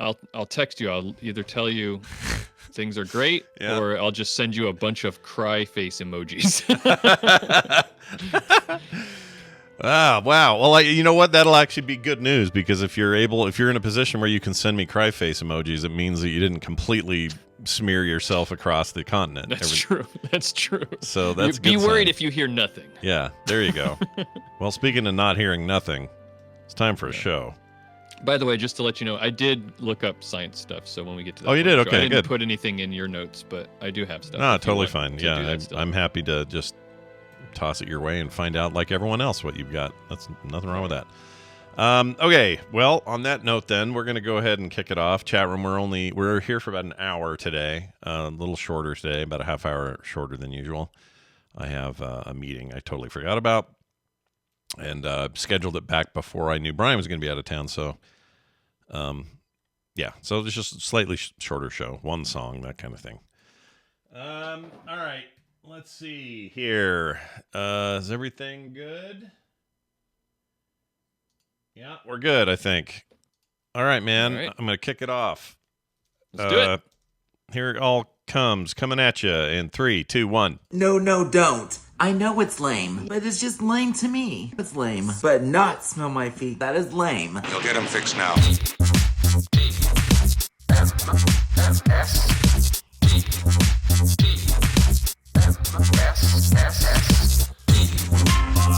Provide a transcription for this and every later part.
I'll text you. I'll either tell you things are great, or I'll just send you a bunch of cry face emojis. Wow. Well, you know what? That'll actually be good news, because if you're in a position where you can send me cry face emojis, it means that you didn't completely smear yourself across the continent. That's true. That's true. So that's Be good worried sign. if you hear nothing. Yeah, there you go. Well, speaking of not hearing nothing, it's time for a show. By the way, just to let you know, I did look up science stuff, so when we get to that you did? Okay, I didn't good. put anything in your notes, but I do have stuff. No, totally fine. Yeah, I'm happy to just toss it your way and find out, like everyone else, what you've got. That's nothing wrong with that. Okay, well, on that note then, we're going to go ahead and kick it off. Chat room, we're here for about an hour today, a little shorter today, about a half hour shorter than usual. I have a meeting I totally forgot about, and scheduled it back before I knew Brian was going to be out of town, so so it's just a slightly shorter show, one song, that kind of thing. All right, let's see here. Is everything good? Yeah, we're good, I think. All right, man. All right. I'm going to kick it off. Let's do it. Here it all coming at you in 3, 2, 1. No, don't. I know it's lame, but it's just lame to me. It's lame, but not smell my feet. That is lame. You'll get them fixed now.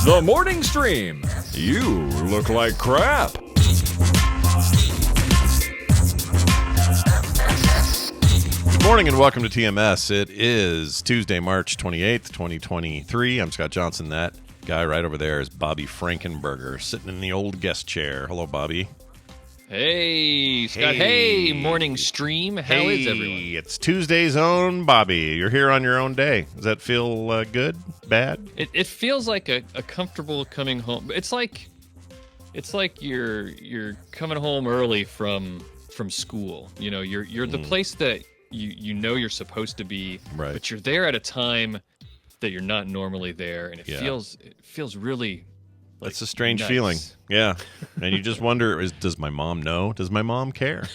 The morning stream. You look like crap. Good morning and welcome to TMS. It is Tuesday, March 28th, 2023. I'm Scott Johnson. That guy right over there is Bobby Frankenberger, sitting in the old guest chair. Hello, Bobby. Hey, Scott. Hey, morning stream. How is everyone? It's Tuesday's own Bobby. You're here on your own day. Does that feel good? Bad? It feels like a comfortable coming home. It's like you're coming home early from school. You know, you're the place that you know you're supposed to be, right, but you're there at a time that you're not normally there, and it feels really. It's a strange nice feeling. Yeah. And you just wonder, does my mom know? Does my mom care?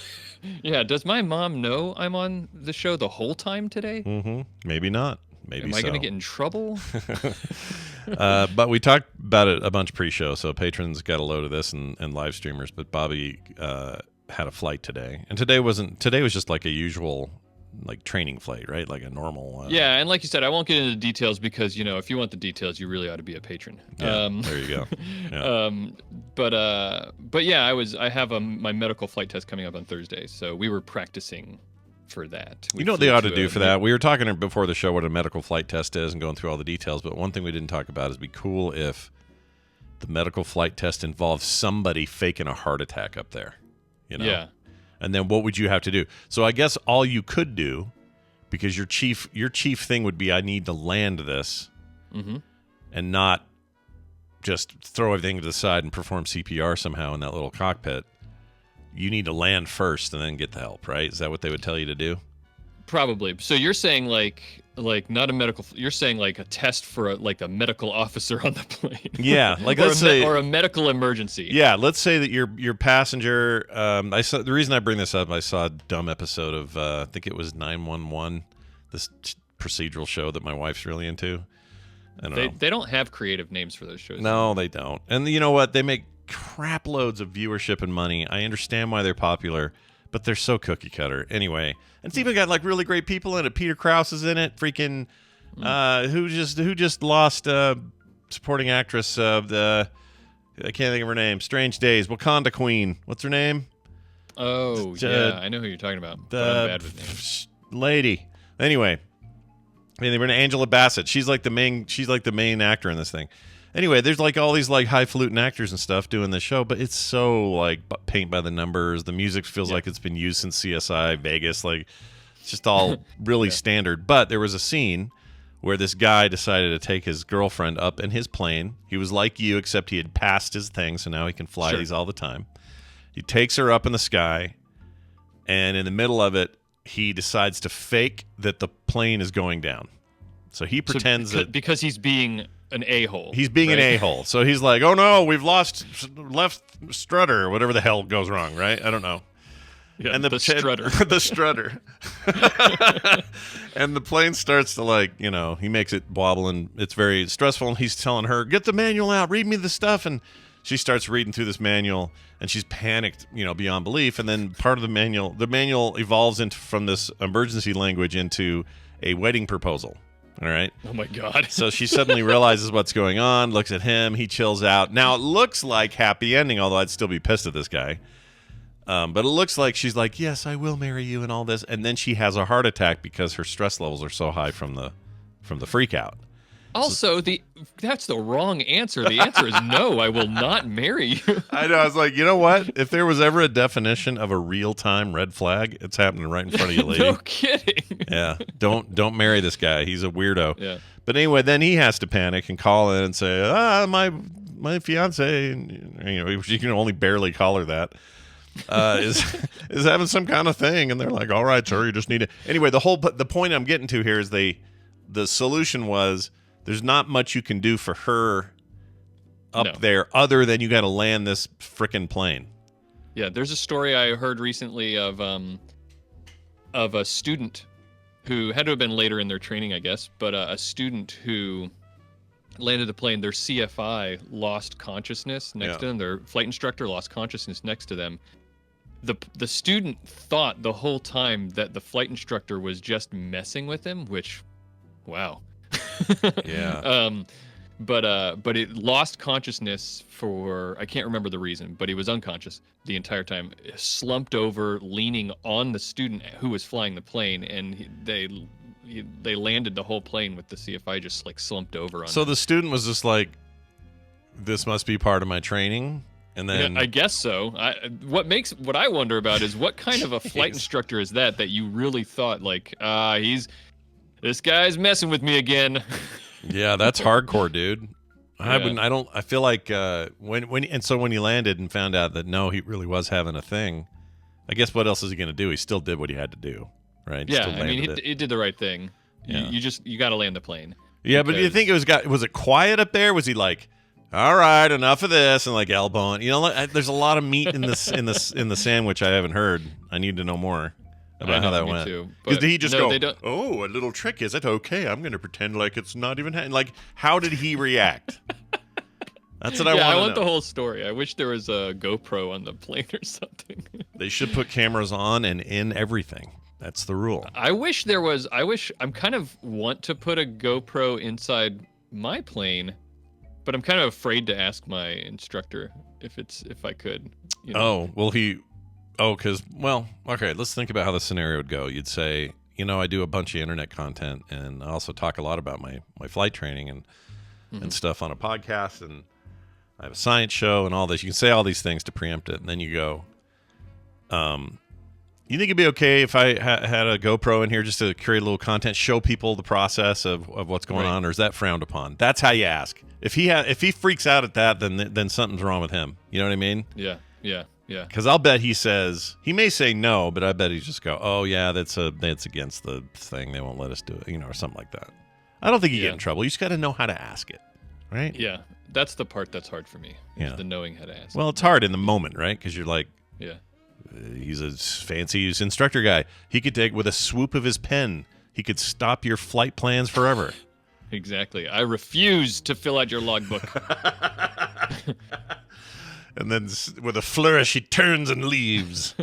Yeah. Does my mom know I'm on the show the whole time today? Mm-hmm. Maybe not. Maybe Am I going to get in trouble? But we talked about it a bunch pre-show, so patrons got a load of this and live streamers. But Bobby had a flight today. And today was just like a usual training flight, right? Like a normal. Yeah, and like you said, I won't get into the details because, if you want the details, you really ought to be a patron. Yeah, there you go. Yeah. But yeah, I have my medical flight test coming up on Thursday, so we were practicing for that. You know what they ought to do for that? We were talking before the show what a medical flight test is and going through all the details, but one thing we didn't talk about is it'd be cool if the medical flight test involves somebody faking a heart attack up there. Yeah. And then what would you have to do? So I guess all you could do, because your chief thing would be, I need to land this, and not just throw everything to the side and perform CPR somehow in that little cockpit. You need to land first and then get the help, right? Is that what they would tell you to do? Probably. So you're saying like not a medical. You're saying like a test for a medical officer on the plane. Yeah, let's say, or a medical emergency. Yeah, let's say that your passenger. The reason I bring this up, I saw a dumb episode of I think it was 911, this procedural show that my wife's really into. I don't know. They don't have creative names for those shows. No, they don't. And you know what? They make crap loads of viewership and money. I understand why they're popular, but they're so cookie cutter. Anyway, and it's even got really great people in it. Peter Krause is in it. Freaking who just lost supporting actress of the, I can't think of her name. Strange Days, Wakanda Queen. What's her name? Oh, yeah, I know who you're talking about. I'm bad with names. Lady. Anyway, they were in Angela Bassett. She's like the main actor in this thing. Anyway, there's all these highfalutin actors and stuff doing this show, but it's so paint by the numbers. The music feels like it's been used since CSI Vegas. It's just all really standard. But there was a scene where this guy decided to take his girlfriend up in his plane. He was like you, except he had passed his thing, so now he can fly these all the time. He takes her up in the sky, and in the middle of it, he decides to fake that the plane is going down. So he pretends because he's being an a-hole. He's being an a-hole. So he's like, oh no, we've lost left strutter, or whatever the hell goes wrong, right? I don't know. Yeah, and the strutter. the strutter. And the plane starts to he makes it wobble, and it's very stressful. And he's telling her, "Get the manual out, read me the stuff." And she starts reading through this manual, and she's panicked, beyond belief. And then part of the manual evolves from this emergency language into a wedding proposal. All right. Oh my God. So she suddenly realizes what's going on, looks at him, he chills out. Now it looks like happy ending, although I'd still be pissed at this guy. But it looks like she's like, "Yes, I will marry you," and all this. And then she has a heart attack because her stress levels are so high from the freak out. Also, that's the wrong answer. The answer is no, I will not marry you. I know. I was like, you know what? If there was ever a definition of a real-time red flag, it's happening right in front of you, lady. No kidding. Yeah. Don't marry this guy. He's a weirdo. Yeah. But anyway, then he has to panic and call in and say, my fiance, and, she can only barely call her that. Is having some kind of thing, and they're like, "All right, sir, you just need it." Anyway, the point I'm getting to here is the solution was there's not much you can do for her up there other than you got to land this frickin' plane. Yeah, there's a story I heard recently of a student who had to have been later in their training, I guess, but a student who landed the plane. Their CFI lost consciousness next to them. Their flight instructor lost consciousness next to them. The student thought the whole time that the flight instructor was just messing with him, which, wow. Yeah. But it lost consciousness for, I can't remember the reason, but he was unconscious the entire time, slumped over, leaning on the student who was flying the plane, and they landed the whole plane with the CFI just slumped over on. So him. the student was just like, "This must be part of my training." And then I guess so. What I wonder about is what kind of a flight instructor is that you really thought this guy's messing with me again. Yeah, that's hardcore, dude. I feel like when he landed and found out that no, he really was having a thing, I guess what else is he going to do? He still did what he had to do, right? Yeah, I mean, he did the right thing. Yeah. You got to land the plane. Yeah, but do you think was it quiet up there? Was he like, "All right, enough of this," and elbowing? There's a lot of meat in the sandwich I haven't heard. I need to know more about how that went. Did he just go, "Oh, a little trick, is it? Okay, I'm going to pretend like it's not even how did he react? That's what I want to know. I want the whole story. I wish there was a GoPro on the plane or something. They should put cameras on and in everything. That's the rule. I'm kind of want to put a GoPro inside my plane, but I'm kind of afraid to ask my instructor if I could. Okay, let's think about how the scenario would go. You'd say, I do a bunch of internet content, and I also talk a lot about my flight training and stuff on a podcast, and I have a science show and all this. You can say all these things to preempt it, and then you go, you think it'd be okay if I had a GoPro in here just to create a little content, show people the process of what's going on, or is that frowned upon? That's how you ask. If he freaks out at that, then something's wrong with him. You know what I mean? Yeah. Because I'll bet he may say no, but I bet he's just go, "Oh yeah, that's against the thing. They won't let us do it," or something like that. I don't think you get in trouble. You just got to know how to ask it, right? Yeah, that's the part that's hard for me. Yeah, the knowing how to ask. Well, it's hard in the moment, right? Because you're like, he's a fancy instructor guy. He could take with a swoop of his pen. He could stop your flight plans forever. Exactly. I refuse to fill out your logbook. And then with a flourish, he turns and leaves.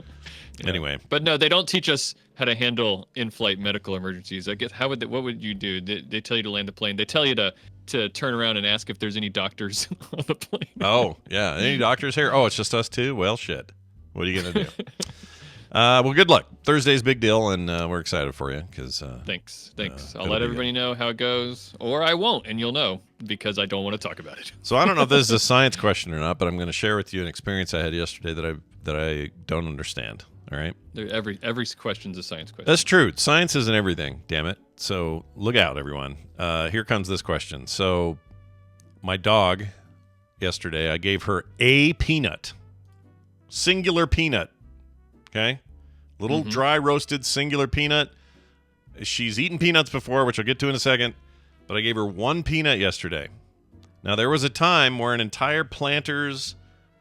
Anyway. But no, they don't teach us how to handle in-flight medical emergencies. I guess what would you do? They tell you to land the plane. They tell you to turn around and ask if there's any doctors on the plane. Oh, yeah. Any doctors here? Oh, it's just us two? Well, shit. What are you going to do? Well, good luck. Thursday's big deal, and we're excited for you. Thanks. I'll let everybody know how it goes, or I won't, and you'll know because I don't want to talk about it. So I don't know if this is a science question or not, but I'm going to share with you an experience I had yesterday that I don't understand. All right? Every question's a science question. That's true. Science isn't everything, damn it. So look out, everyone. Here comes this question. So my dog, yesterday, I gave her a peanut. Singular peanut. Okay? Little dry roasted singular peanut. She's eaten peanuts before, which I'll get to in a second, but I gave her one peanut yesterday. Now, there was a time where an entire Planters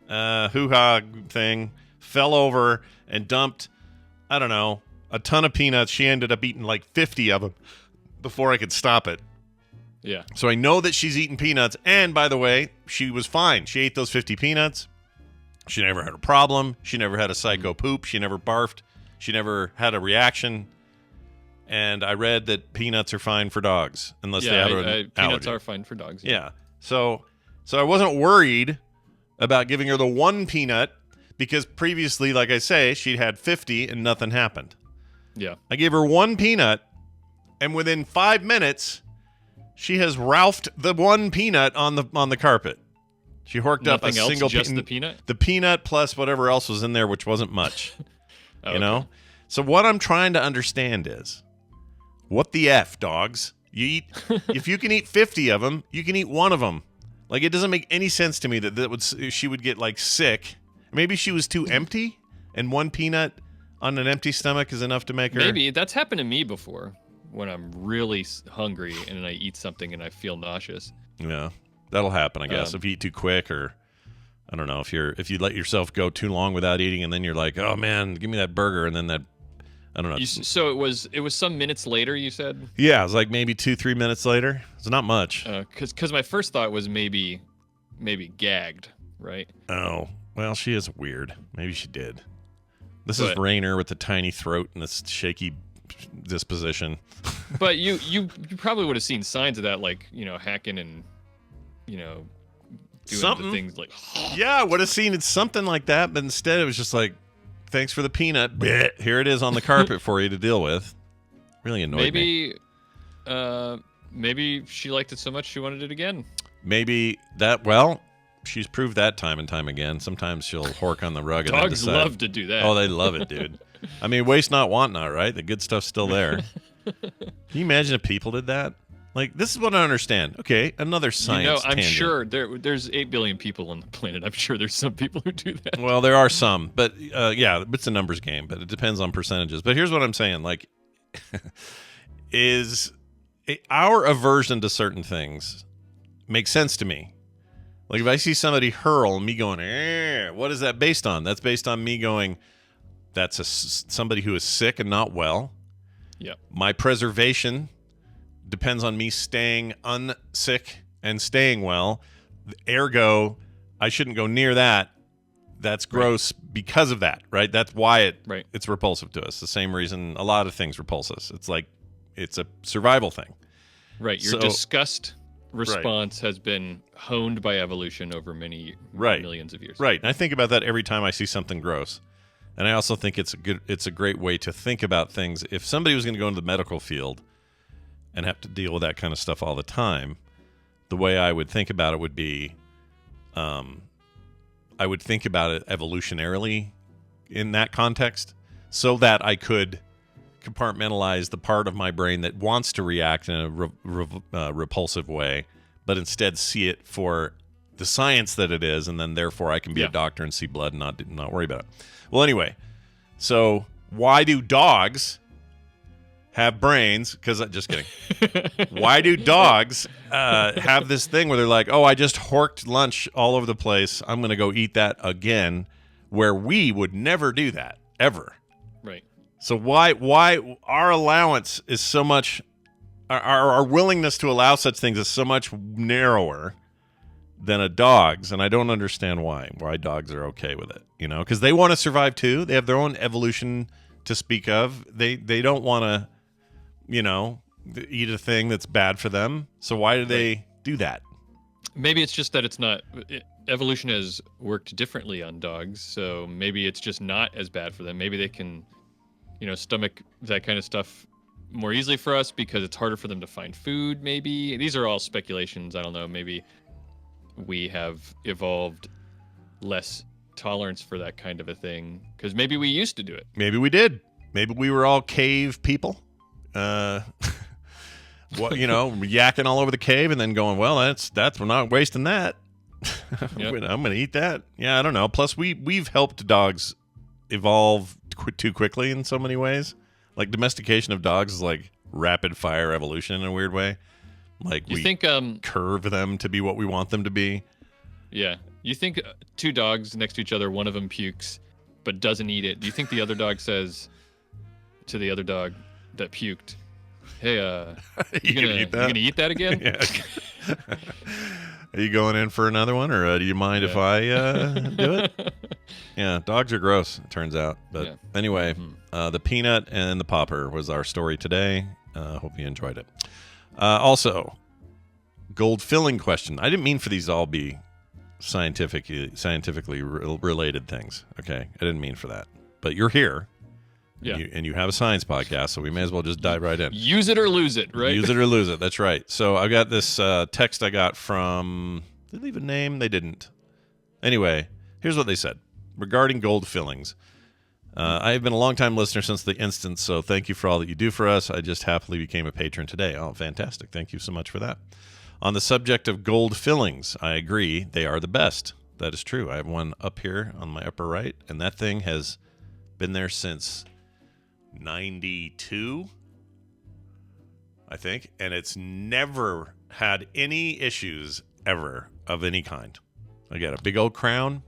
hoo-ha thing fell over and dumped I don't know, a ton of peanuts. She ended up eating like 50 of them before I could stop it. Yeah. So I know that she's eating peanuts. And by the way, she was fine. She ate those 50 peanuts. She never had a problem. She never had a psycho poop. She never barfed. She never had a reaction. And I read that peanuts are fine for dogs unless they have an allergy. Peanuts are fine for dogs. Yeah. So I wasn't worried about giving her the one peanut because previously, like I say, she'd had 50 and nothing happened. Yeah. I gave her one peanut, and within 5 minutes, she has Ralphed the one peanut on the carpet. She horked up a Nothing else, single just the peanut? The peanut plus whatever else was in there, which wasn't much. Okay. You know? So what I'm trying to understand is, what the F, dogs? You eat if you can eat 50 of them, you can eat one of them. Like, it doesn't make any sense to me she would get like sick. Maybe she was too empty, and one peanut on an empty stomach is enough to make her. Maybe that's happened to me before when I'm really hungry and I eat something and I feel nauseous. Yeah, that'll happen, I guess, if you eat too quick, or I don't know, if you let yourself go too long without eating, and then you're like, oh man, give me that burger, and then that. I don't know. So it was some minutes later, you said? Yeah, it was like maybe 2-3 minutes later. It's not much. Because my first thought was maybe gagged, right? Oh, well, she is weird. Maybe she did. This is Rainer with the tiny throat and this shaky disposition. But you probably would have seen signs of that, like, hacking and, doing something. the things like. Yeah, I would have seen it something like that, but instead it was just like, thanks for the peanut. Blech. Here it is on the carpet for you to deal with. Really annoyed me. Maybe she liked it so much she wanted it again. Maybe she's proved that time and time again. Sometimes she'll hork on the rug and then Dogs decide. love to do that. Oh, they love it, dude. I mean, waste not, want not, right? The good stuff's still there. Can you imagine if people did that? Like, this is what I understand. Okay, another science I'm tangent. sure there's 8 billion people on the planet. I'm sure there's some people who do that. Well, there are some, but yeah, it's a numbers game, but it depends on percentages. But here's what I'm saying, like, our aversion to certain things makes sense to me. Like, if I see somebody hurl, me going, what is that based on? That's based on me going, that's somebody who is sick and not well. Yeah. My preservation depends on me staying unsick and staying well. Ergo, I shouldn't go near that. That's gross because of that, right? That's why it's repulsive to us. The same reason a lot of things repulse us. It's like it's a survival thing. Right. Your disgust response has been honed by evolution over many millions of years. Right. And I think about that every time I see something gross. And I also think it's a great way to think about things. If somebody was going to go into the medical field and have to deal with that kind of stuff all the time, the way I would think about it would be, I would think about it evolutionarily in that context, so that I could compartmentalize the part of my brain that wants to react in a repulsive way, but instead see it for the science that it is, and then therefore I can be a doctor and see blood and not worry about it. Well, anyway, so why do dogs have brains? Because just kidding. Why do dogs have this thing where they're like, oh, I just horked lunch all over the place, I'm going to go eat that again, where we would never do that, ever. Right. So why our allowance is so much, our willingness to allow such things is so much narrower than a dog's, and I don't understand why dogs are okay with it, because they want to survive too. They have their own evolution to speak of. They don't want to, eat a thing that's bad for them. So why do they do that? Maybe it's just that evolution has worked differently on dogs, so maybe it's just not as bad for them. Maybe they can, stomach that kind of stuff more easily for us because it's harder for them to find food, maybe. These are all speculations. I don't know. Maybe we have evolved less tolerance for that kind of a thing because maybe we used to do it. Maybe we did. Maybe we were all cave people. Yakking all over the cave and then going, well, that's we're not wasting that. Yep. I'm going to eat that. Yeah, I don't know. Plus, we've helped dogs evolve too quickly in so many ways. Like, domestication of dogs is like rapid fire evolution in a weird way. Like, we think curve them to be what we want them to be. Yeah. You think 2 dogs next to each other, one of them pukes but doesn't eat it. Do you think the other dog says, to the other dog that puked, "Hey, You gonna eat that? You gonna eat that again?" Yeah. Are you going in for another one, or do you mind if I do it? Yeah, dogs are gross, it turns out. But anyway, the peanut and the popper was our story today. Hope you enjoyed it. Also, gold filling question. I didn't mean for these to all be scientifically related things. Okay, I didn't mean for that. But you're here. Yeah. And you have a science podcast, so we may as well just dive right in. Use it or lose it, right? Use it or lose it. That's right. So I got this text I got from... Did they leave a name? They didn't. Anyway, here's what they said. Regarding gold fillings. I have been a long-time listener since the instance, so thank you for all that you do for us. I just happily became a patron today. Oh, fantastic. Thank you so much for that. On the subject of gold fillings, I agree. They are the best. That is true. I have one up here on my upper right, and that thing has been there since... 92, I think, and it's never had any issues ever of any kind. I got a big old crown.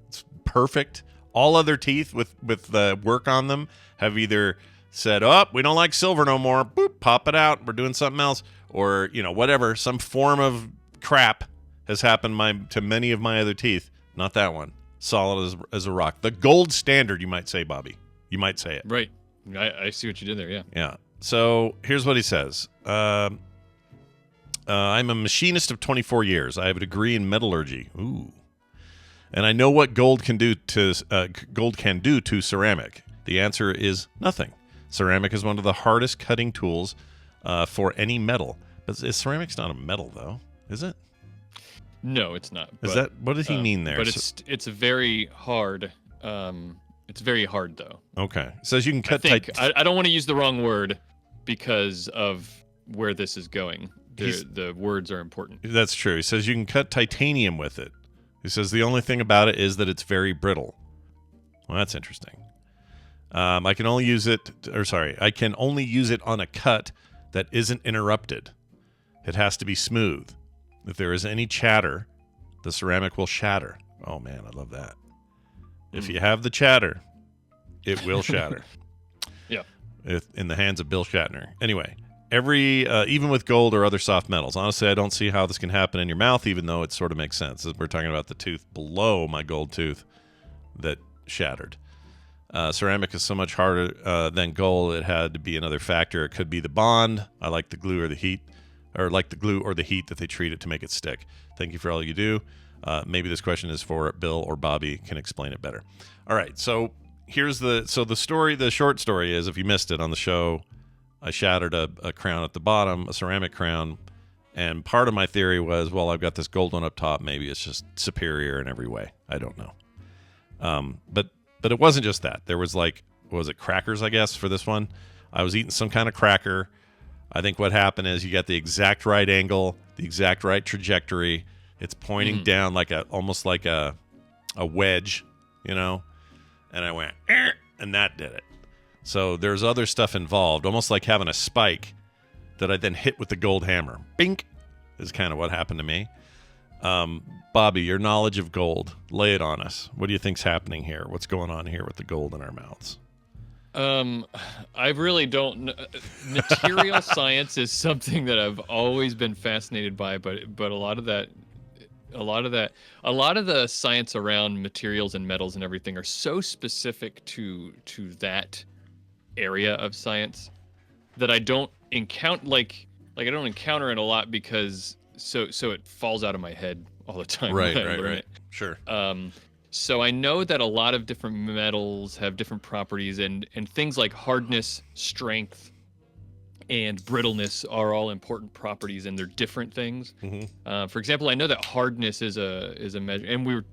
It's perfect. All other teeth with the work on them have either said, "Oh, we don't like silver no more. Boop, pop it out. We're doing something else," or whatever. Some form of crap has happened to many of my other teeth. Not that one. Solid as a rock. The gold standard, you might say, Bobby. You might say it. Right. I see what you did there, yeah. Yeah. So here's what he says. I'm a machinist of 24 years. I have a degree in metallurgy. Ooh. And I know what gold can do to ceramic. The answer is nothing. Ceramic is one of the hardest cutting tools for any metal. But ceramic's not a metal, though, is it? No, it's not. What did he mean there? But it's very hard. It's very hard, though. Okay. It says you can cut... I don't want to use the wrong word because of where this is going. The words are important. That's true. He says you can cut titanium with it. He says the only thing about it is that it's very brittle. Well, that's interesting. I can only use it on a cut that isn't interrupted. It has to be smooth. If there is any chatter, the ceramic will shatter. Oh, man, I love that. If you have the chatter, it will shatter. Yeah. In the hands of Bill Shatner. Anyway, even with gold or other soft metals, honestly, I don't see how this can happen in your mouth, even though it sort of makes sense. We're talking about the tooth below my gold tooth that shattered. Ceramic is so much harder than gold. It had to be another factor. It could be the bond. I like the glue or the heat, that they treat it to make it stick. Thank you for all you do. Maybe this question is for Bill or Bobby can explain it better. All right, so here's the story. The short story is, if you missed it on the show, I shattered a crown at the bottom, a ceramic crown, and part of my theory was, well, I've got this gold one up top. Maybe it's just superior in every way. I don't know. But it wasn't just that. There was crackers, I guess, for this one. I was eating some kind of cracker. I think what happened is you got the exact right angle, the exact right trajectory. It's pointing down almost like a wedge, and I went, and that did it. So there's other stuff involved, almost like having a spike that I then hit with the gold hammer. Bink is kind of what happened to me. Bobby, your knowledge of gold, lay it on us. What do you think's happening here? What's going on here with the gold in our mouths? I really don't know. Material science is something that I've always been fascinated by, but a lot of the science around materials and metals and everything are so specific to that area of science that I don't encounter I don't encounter it a lot because so it falls out of my head all the time. Right. Sure. So I know that a lot of different metals have different properties, and things like hardness, strength, and brittleness are all important properties, and they're different things. Mm-hmm. For example, I know that hardness is a measure, and we were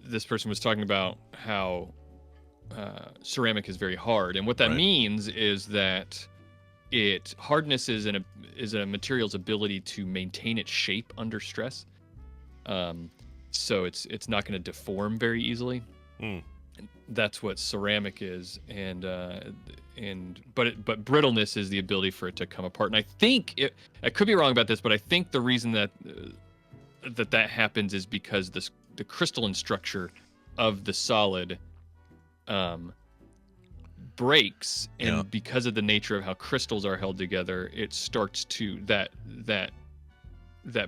this person was talking about how ceramic is very hard, and what that means is that hardness is a material's ability to maintain its shape under stress. So it's not going to deform very easily. That's what ceramic is, but brittleness is the ability for it to come apart. And I think I could be wrong about this, but I think the reason that happens is because the crystalline structure of the solid breaks, and Yeah. because of the nature of how crystals are held together, it starts to that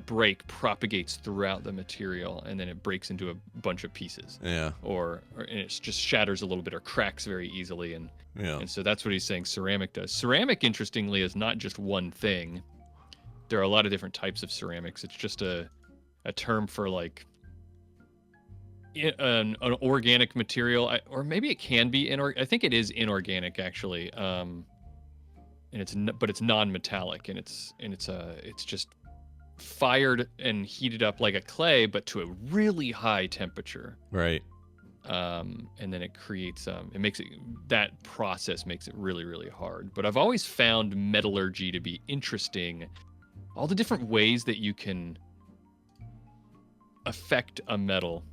break propagates throughout the material, and then it breaks into a bunch of pieces. Yeah. Or and it just shatters a little bit or cracks very easily, and Yeah. so that's what he's saying ceramic does. Ceramic, interestingly, is not just one thing. There are a lot of different types of ceramics. It's just a term for like an organic material, or maybe it can be I think it is inorganic actually. And but it's non-metallic, and it's just fired and heated up like a clay, but to a really high temperature. Right. And then it creates that process makes it really, really hard. But I've always found metallurgy to be interesting. All the different ways that you can affect a metal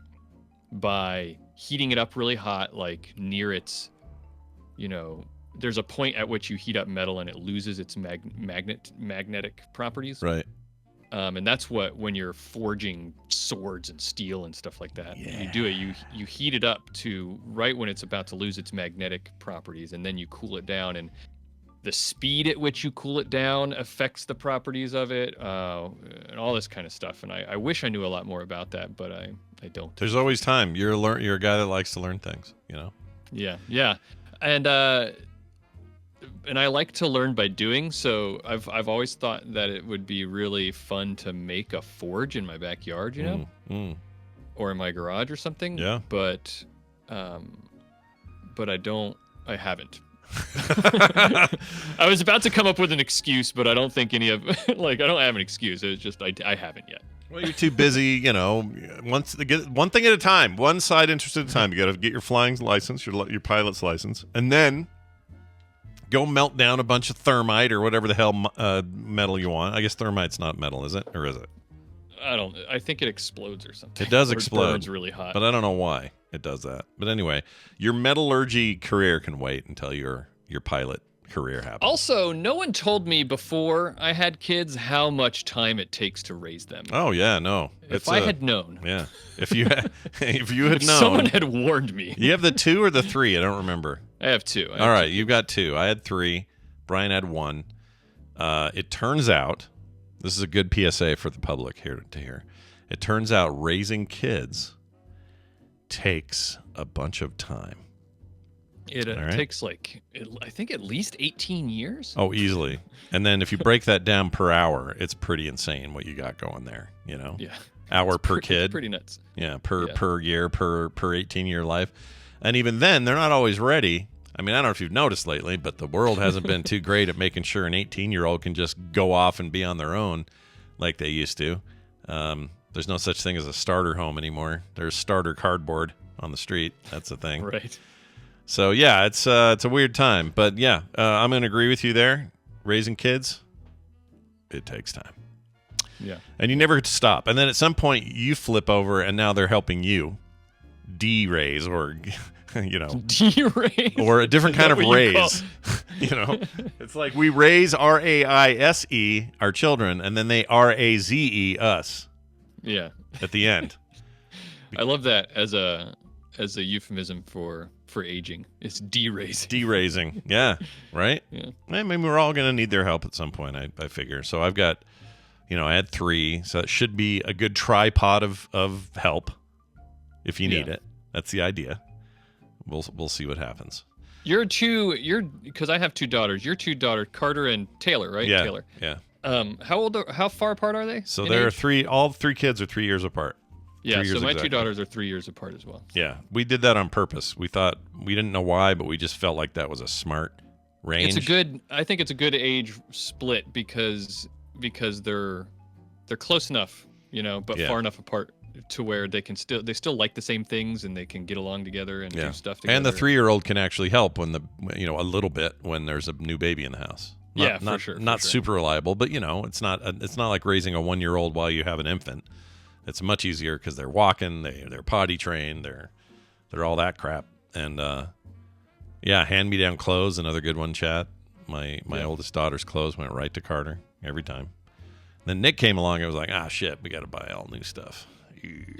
by heating it up really hot, like near its, there's a point at which you heat up metal and it loses its magnetic properties. Right. And that's when you're forging swords and steel and stuff like that. Yeah. You do it. You heat it up to right when it's about to lose its magnetic properties, and then you cool it down. And the speed at which you cool it down affects the properties of it, and all this kind of stuff. And I wish I knew a lot more about that, but I don't. There's always time. You're a guy that likes to learn things, Yeah. And I like to learn by doing, so I've always thought that it would be really fun to make a forge in my backyard, or in my garage or something. Yeah. But I haven't. I was about to come up with an excuse, but I don't think any of I don't have an excuse. It's just I haven't yet. Well, you're too busy, one thing at a time, one side interest at a time. You got to get your flying license, your pilot's license, and then go melt down a bunch of thermite or whatever the hell metal you want. I guess thermite's not metal, is it? Or is it? I think it explodes or something. It does Or explode. It burns really hot. But I don't know why it does that. But anyway, your metallurgy career can wait until your pilot career happens. Also, no one told me before I had kids how much time it takes to raise them. Oh yeah, no. If I had known. Yeah. If you had known. Someone had warned me. You have the 2 or the 3? I don't remember. I have 2. All right, you've got 2. I had 3. Brian had 1. It turns out, this is a good PSA for the public here to hear. It turns out raising kids takes a bunch of time. It right. takes I think at least 18 years. Oh, easily. And then if you break that down per hour, it's pretty insane what you got going there, Yeah. Hour per kid. It's pretty nuts. Yeah, per year, per 18-year life. And even then, they're not always ready. I mean, I don't know if you've noticed lately, but the world hasn't been too great at making sure an 18-year-old can just go off and be on their own like they used to. There's no such thing as a starter home anymore. There's starter cardboard on the street. That's the thing. Right. So, yeah, it's a weird time. But, yeah, I'm going to agree with you there. Raising kids, it takes time. Yeah. And you never get to stop. And then at some point, you flip over, and now they're helping you de-raise or, De-raise? or a different kind of raise. It's like we raise R-A-I-S-E, our children, and then they R-A-Z-E us. Yeah. At the end. I love that as a euphemism for aging. It's de-raising. De-raising. Yeah. Right? Yeah. I mean, we're all going to need their help at some point, I figure. So I've got, I had 3. So it should be a good tripod of help if you need it. That's the idea. We'll see what happens. Because I have 2 daughters. Your 2 daughters, Carter and Taylor, right? Yeah. Taylor. Yeah. How far apart are they? So in there are age? 3, all 3 kids are 3 years apart. Yeah, 3 years so my exactly. 2 daughters are 3 years apart as well. Yeah, we did that on purpose. We didn't know why, but we just felt like that was a smart range. I think it's a good age split because they're close enough, but far enough apart to where they still like the same things and they can get along together and do stuff together. And the 3-year-old can actually help when a little bit when there's a new baby in the house. For sure. Not super reliable, but it's not like raising a 1-year-old while you have an infant. It's much easier because they're walking, they're potty trained, they're all that crap. And hand-me-down clothes, another good one, chat. My oldest daughter's clothes went right to Carter every time. Then Nick came along and was like, shit, we got to buy all new stuff.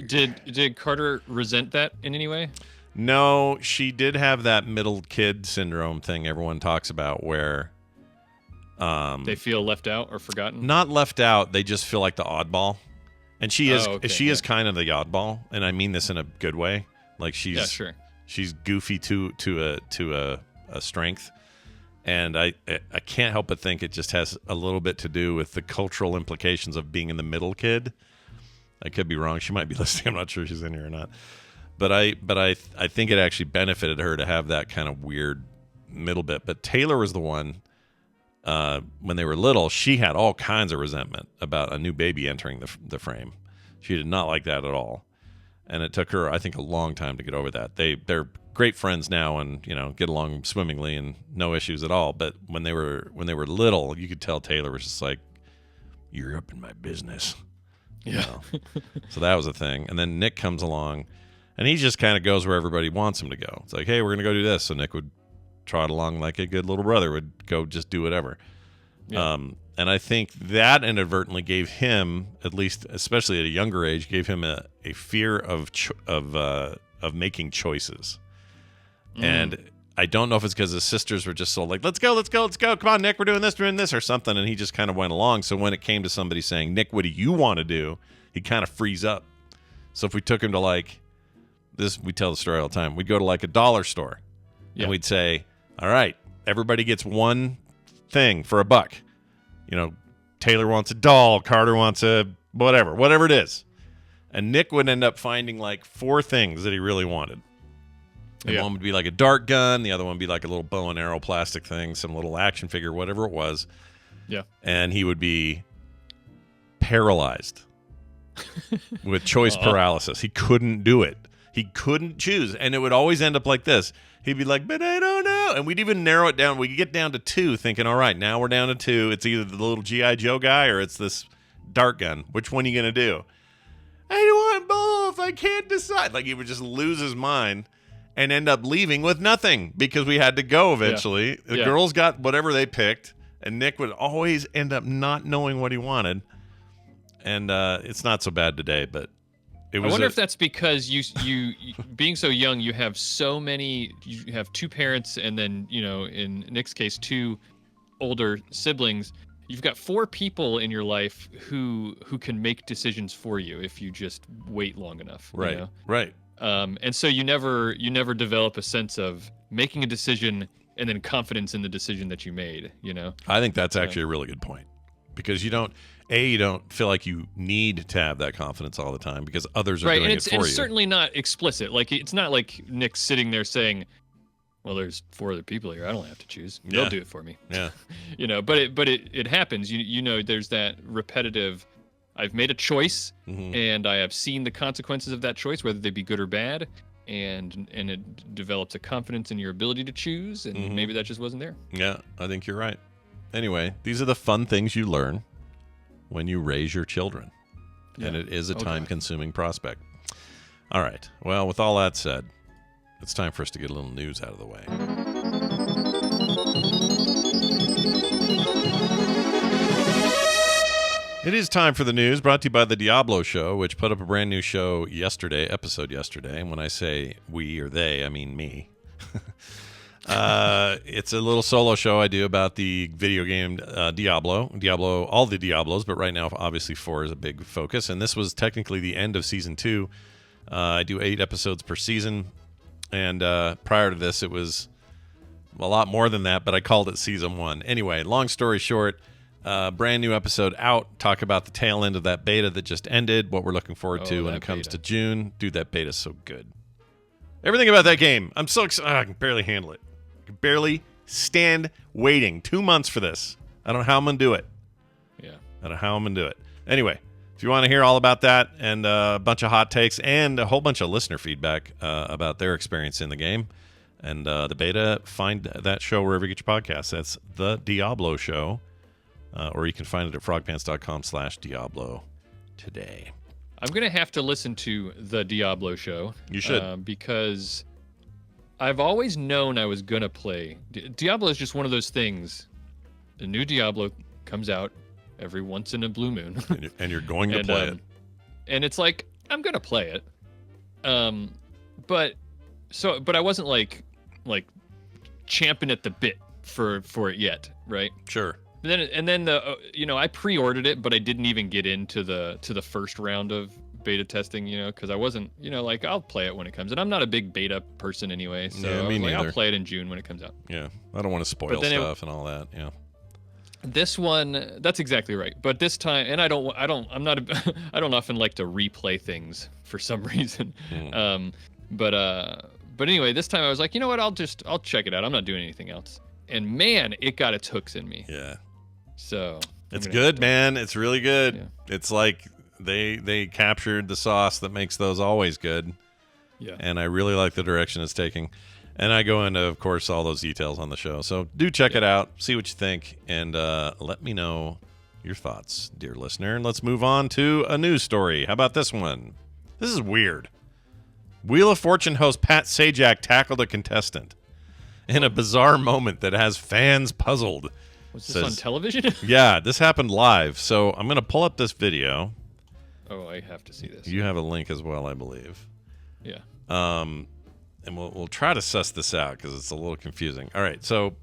Did Carter resent that in any way? No, she did have that middle kid syndrome thing everyone talks about where They feel left out or forgotten? not left out, they just feel like the oddball. And she is okay, kind of the oddball, and I mean this in a good way. Like she's goofy to a strength. And I can't help but think it just has a little bit to do with the cultural implications of being in the middle kid. I could be wrong. She might be listening. I'm not sure if she's in here or not. But I think it actually benefited her to have that kind of weird middle bit. But Taylor was the one, when they were little, she had all kinds of resentment about a new baby entering the frame. She did not like that at all. And it took her, I think, a long time to get over that. They're great friends now and, get along swimmingly and no issues at all. But when they were little, you could tell Taylor was just like, "You're up in my business." Yeah. So that was a thing. And then Nick comes along and he just kind of goes where everybody wants him to go. It's like, "Hey, we're going to go do this." So Nick would trot along like a good little brother, would go just do whatever. Yeah. And I think that inadvertently gave him, at least, especially at a younger age, gave him a fear of making choices. And I don't know if it's because his sisters were just so like, let's go. Come on, Nick, we're doing this or something. And he just kind of went along. So when it came to somebody saying, "Nick, what do you want to do?" he'd kind of freeze up. So if we took him to like this, we tell the story all the time. We'd go to like a dollar store and we'd say, "All right, everybody gets one thing for $1. Taylor wants a doll, Carter wants a whatever it is." And Nick would end up finding like 4 things that he really wanted. And one would be like a dart gun, the other one would be like a little bow and arrow plastic thing, some little action figure, whatever it was. Yeah. And he would be paralyzed with choice paralysis. He couldn't do it. He couldn't choose. And it would always end up like this. He'd be like, "But I don't know." And we'd even narrow it down. We'd get down to 2, thinking, all right, now we're down to 2. It's either the little G.I. Joe guy or it's this dart gun. Which one are you going to do? "I want both. I can't decide." Like he would just lose his mind and end up leaving with nothing because we had to go eventually. The girls got whatever they picked, and Nick would always end up not knowing what he wanted. And it's not so bad today, but it was. I wonder if that's because you being so young, you have so many. You have 2 parents, and then in Nick's case, 2 older siblings. You've got 4 people in your life who can make decisions for you if you just wait long enough. Right. Right. And so you never develop a sense of making a decision and then confidence in the decision that you made. I think that's actually a really good point because you don't feel like you need to have that confidence all the time because others are doing it for you. It's certainly not explicit. Like it's not like Nick's sitting there saying, "Well, there's 4 other people here. I don't have to choose. They'll do it for me." Yeah. But it happens. There's that repetitive. I've made a choice, and I have seen the consequences of that choice, whether they be good or bad, and it develops a confidence in your ability to choose, and maybe that just wasn't there. Yeah, I think you're right. Anyway, these are the fun things you learn when you raise your children, and it is a time-consuming prospect. All right. Well, with all that said, it's time for us to get a little news out of the way. It is time for the news, brought to you by The Diablo Show, which put up a brand new episode yesterday. And when I say we or they, I mean me. It's a little solo show I do about the video game Diablo, all the Diablos, but right now, obviously, 4 is a big focus. And this was technically the end of Season 2. I do 8 episodes per season. And prior to this, it was a lot more than that, but I called it Season 1. Anyway, long story short, brand new episode out. Talk about the tail end of that beta that just ended, what we're looking forward to when it comes to June. Dude, that beta's so good. Everything about that game. I'm so excited. I can barely handle it. I can barely stand waiting 2 months for this. I don't know how I'm going to do it. Yeah. I don't know how I'm going to do it. Anyway, if you want to hear all about that and a bunch of hot takes and a whole bunch of listener feedback about their experience in the game and the beta, find that show wherever you get your podcasts. That's The Diablo Show. Or you can find it at frogpants.com/Diablo today. I'm going to have to listen to The Diablo Show. You should. Because I've always known I was going to play. Diablo is just one of those things. The new Diablo comes out every once in a blue moon. and you're going to play it. And it's like, I'm going to play it. But but I wasn't like champing at the bit for it yet, right? Sure. And then the I pre-ordered it, but I didn't even get into the first round of beta testing, because I wasn't, like, I'll play it when it comes, and I'm not a big beta person anyway, so Yeah, me I was like, neither. I'll play it in June when it comes out. Yeah, I don't want to spoil stuff and all that. Yeah. This one, that's exactly right. But this time, and I don't often like to replay things for some reason. But anyway, this time I was like, you know what? I'll check it out. I'm not doing anything else. And man, it got its hooks in me. Yeah. So it's good, man. It's really good. Yeah. It's like they captured the sauce that makes those always good. Yeah. And I really like the direction it's taking. And I go into, of course, all those details on the show. So do check it out, see what you think, and let me know your thoughts, dear listener. And let's move on to a news story. How about this one? This is weird. Wheel of Fortune host Pat Sajak tackled a contestant in a bizarre moment that has fans puzzled. Was this on television? Yeah, this happened live. So I'm going to pull up this video. Oh, I have to see this. You have a link as well, I believe. Yeah. And we'll try to suss this out because it's a little confusing. All right, so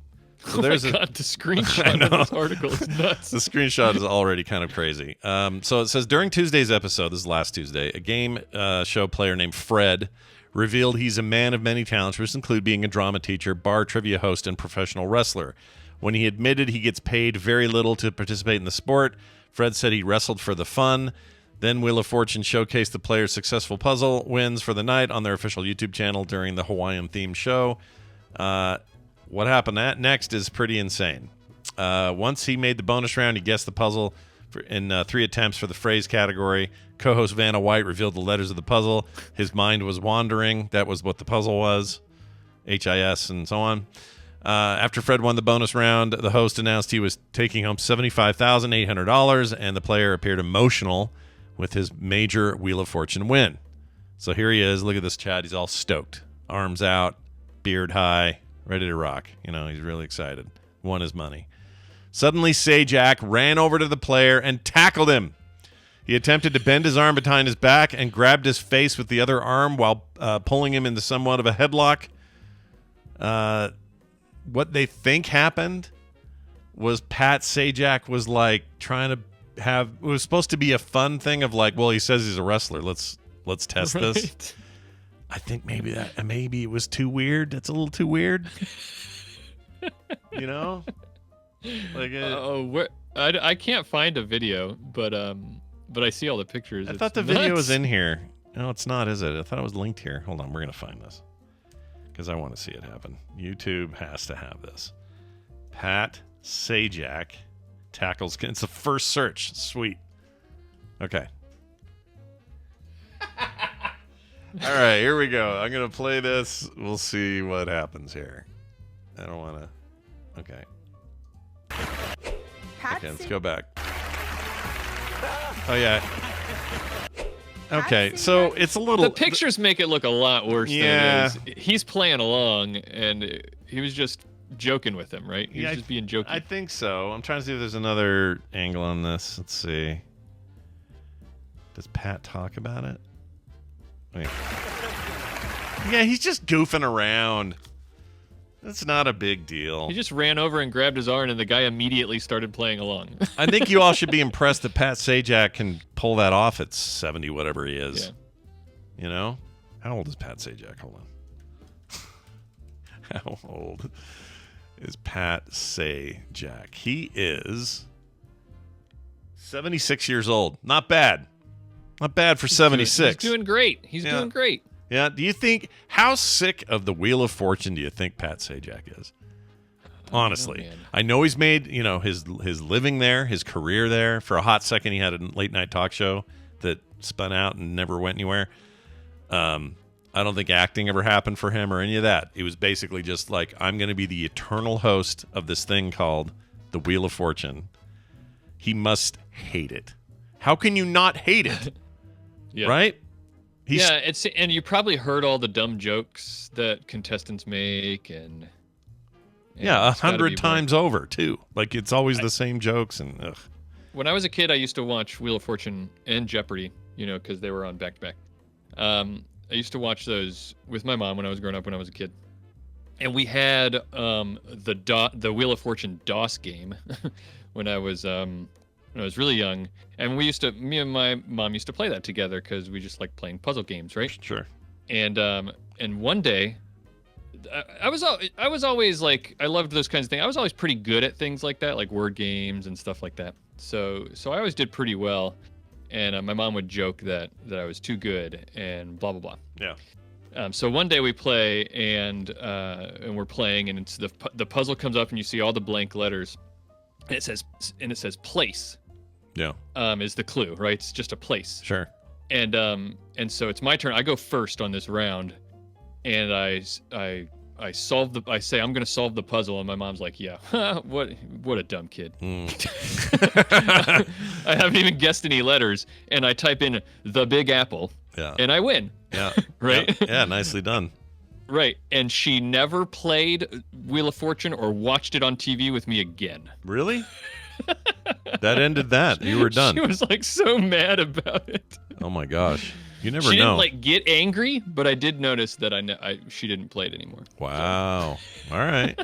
there's the screenshot of this article is nuts. The screenshot is already kind of crazy. So it says, during Tuesday's episode, this is last Tuesday, a game show player named Fred revealed he's a man of many talents, which include being a drama teacher, bar trivia host, and professional wrestler. When he admitted he gets paid very little to participate in the sport, Fred said he wrestled for the fun. Then Wheel of Fortune showcased the player's successful puzzle wins for the night on their official YouTube channel during the Hawaiian-themed show. What happened next is pretty insane. Once he made the bonus round, he guessed the puzzle in 3 attempts for the phrase category. Co-host Vanna White revealed the letters of the puzzle. His mind was wandering. That was what the puzzle was. HIS and so on. After Fred won the bonus round, the host announced he was taking home $75,800, and the player appeared emotional with his major Wheel of Fortune win. So here he is. Look at this, Chad. He's all stoked. Arms out, beard high, ready to rock. He's really excited. Won his money. Suddenly, Sajak ran over to the player and tackled him. He attempted to bend his arm behind his back and grabbed his face with the other arm while pulling him into somewhat of a headlock. What they think happened was Pat Sajak was like trying to it was supposed to be a fun thing of like, well, he says he's a wrestler. Let's test this. I think maybe it was too weird. That's a little too weird. Like I can't find a video, but I see all the pictures. I thought the video was in here. No, it's not, is it? I thought it was linked here. Hold on, we're gonna find this because I want to see it happen. YouTube has to have this. Pat Sajak tackles. It's the first search. Sweet. Okay. All right, here we go. I'm going to play this. We'll see what happens here. I don't want to. Okay. Okay, let's go back. Oh, yeah. Okay, so it's a little. The pictures make it look a lot worse than it is. He's playing along, and he was just joking with him, right? He was just being jokey. I think so. I'm trying to see if there's another angle on this. Let's see. Does Pat talk about it? Wait. Yeah, he's just goofing around. That's not a big deal. He just ran over and grabbed his arm, and the guy immediately started playing along. I think you all should be impressed that Pat Sajak can pull that off at 70, whatever he is. Yeah. How old is Pat Sajak? Hold on. How old is Pat Sajak? He is 76 years old. Not bad. Not bad for 76. He's doing great. He's doing great. Yeah. Do you think, how sick of the Wheel of Fortune do you think Pat Sajak is? Honestly. I know he's made, his living there, his career there. For a hot second, he had a late night talk show that spun out and never went anywhere. I don't think acting ever happened for him or any of that. It was basically just like, I'm going to be the eternal host of this thing called the Wheel of Fortune. He must hate it. How can you not hate it? Yeah. Right? And you probably heard all the dumb jokes that contestants make, and yeah, 100 times over too. Like it's always the same jokes, and ugh. When I was a kid, I used to watch Wheel of Fortune and Jeopardy, because they were on back to back. watch those with my mom when I was growing up when I was a kid. And we had the Wheel of Fortune DOS game when I was really young, and me and my mom used to play that together because we just like playing puzzle games, right? Sure. And one day, I was always like, I loved those kinds of things. I was always pretty good at things like that, like word games and stuff like that. So I always did pretty well, and my mom would joke that I was too good and blah blah blah. Yeah. So one day we play and we're playing, and it's the puzzle comes up and you see all the blank letters, and it says place. Yeah. Is the clue, right? It's just a place. Sure. And so it's my turn. I go first on this round, and I say I'm gonna solve the puzzle, and my mom's like, yeah, what a dumb kid. I haven't even guessed any letters, and I type in the Big Apple, and I win. Yeah. Right? Yeah, nicely done. Right. And she never played Wheel of Fortune or watched it on TV with me again. Really? That ended that. You were done. She was like so mad about it. Oh my gosh. You never She know. didn't like get angry, but I did notice that she didn't play it anymore. Wow. All right.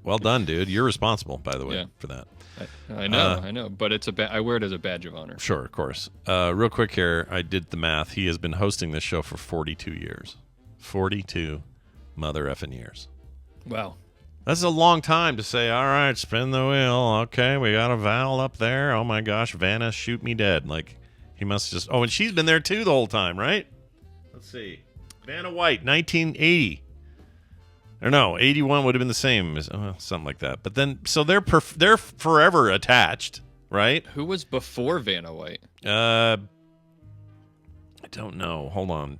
Well done, dude. You're responsible, by the way, for that. I know, but I wear it as a badge of honor. Sure, of course. Real quick here, I did the math. He has been hosting this show for 42 years. 42 mother effing years. Wow. That's a long time to say, all right, spin the wheel. Okay, we got a vowel up there. Oh my gosh, Vanna, shoot me dead. Like, he must just... Oh, and she's been there too the whole time, right? Let's see. Vanna White, 1980. Or no, 81 would have been the same, something like that. But then, so they're forever attached, right? Who was before Vanna White? I don't know. Hold on.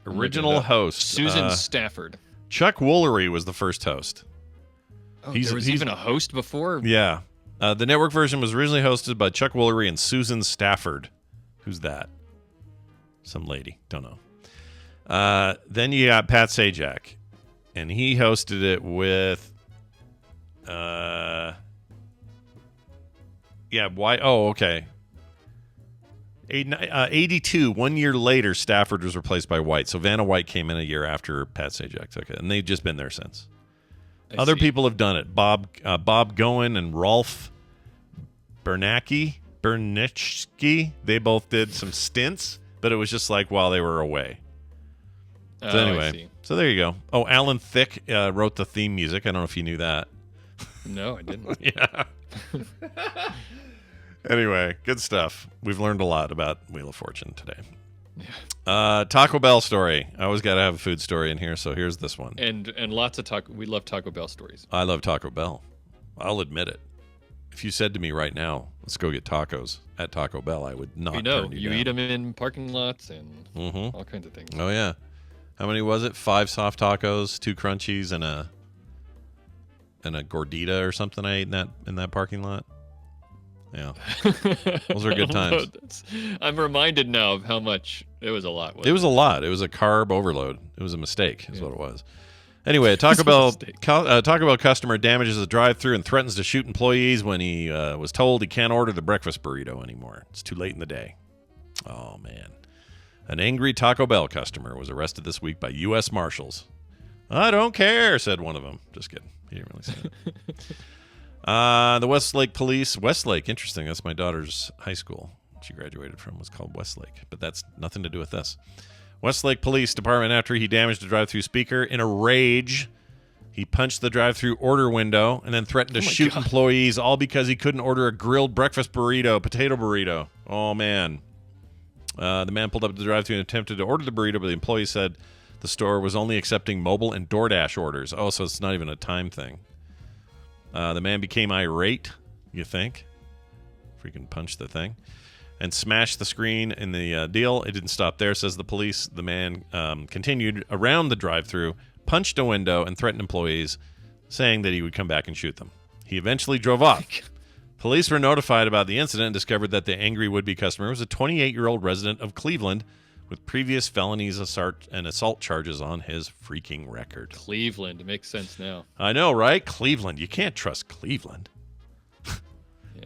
Original host. Susan Stafford. Chuck Woolery was the first host. Oh, there was even a host before? Yeah. The network version was originally hosted by Chuck Woolery and Susan Stafford. Who's that? Some lady. Don't know. Then you got Pat Sajak. And he hosted it with, why? Oh, okay. 82, 1 year later, Stafford was replaced by White. So Vanna White came in a year after Pat Sajak took it. And they've just been there since. Other people have done it. Bob Goen and Rolf Bernicki. They both did some stints, but it was just like while they were away. So anyway, so there you go. Oh, Alan Thicke wrote the theme music. I don't know if you knew that. No, I didn't. Yeah. Anyway, good stuff. We've learned a lot about Wheel of Fortune today. Yeah. Taco Bell story. I always got to have a food story in here, so here's this one. And lots of we love Taco Bell stories. I love Taco Bell. I'll admit it. If you said to me right now, let's go get tacos at Taco Bell, I would not turn you down. Eat them in parking lots and all kinds of things. Oh, yeah. How many was it? 5 soft tacos, 2 crunchies, and a gordita or something I ate in that parking lot. Yeah. Those are good times. I'm reminded now of how much it was. A lot. It was a lot. It was a carb overload. It was a mistake is what it was. Anyway, Taco Bell customer damages a drive-thru and threatens to shoot employees when he was told he can't order the breakfast burrito anymore. It's too late in the day. Oh, man. An angry Taco Bell customer was arrested this week by U.S. Marshals. I don't care, said one of them. Just kidding. He didn't really say that. The Westlake Police. Westlake, interesting. That's my daughter's high school. She graduated from was called Westlake, but that's nothing to do with this. Westlake Police Department, after he damaged a drive-thru speaker, in a rage, he punched the drive-thru order window and then threatened to shoot employees, all because he couldn't order a grilled breakfast potato burrito. Oh, man. The man pulled up to the drive-thru and attempted to order the burrito, but the employee said the store was only accepting mobile and DoorDash orders. Oh, so it's not even a time thing. The man became irate, you think? Freaking punched the thing. And smashed the screen in the deal. It didn't stop there, says the police. The man continued around the drive-thru, punched a window, and threatened employees, saying that he would come back and shoot them. He eventually drove off. Police were notified about the incident and discovered that the angry would-be customer was a 28-year-old resident of Cleveland with previous felonies and assault charges on his freaking record. Cleveland. It makes sense now. I know, right? Cleveland. You can't trust Cleveland.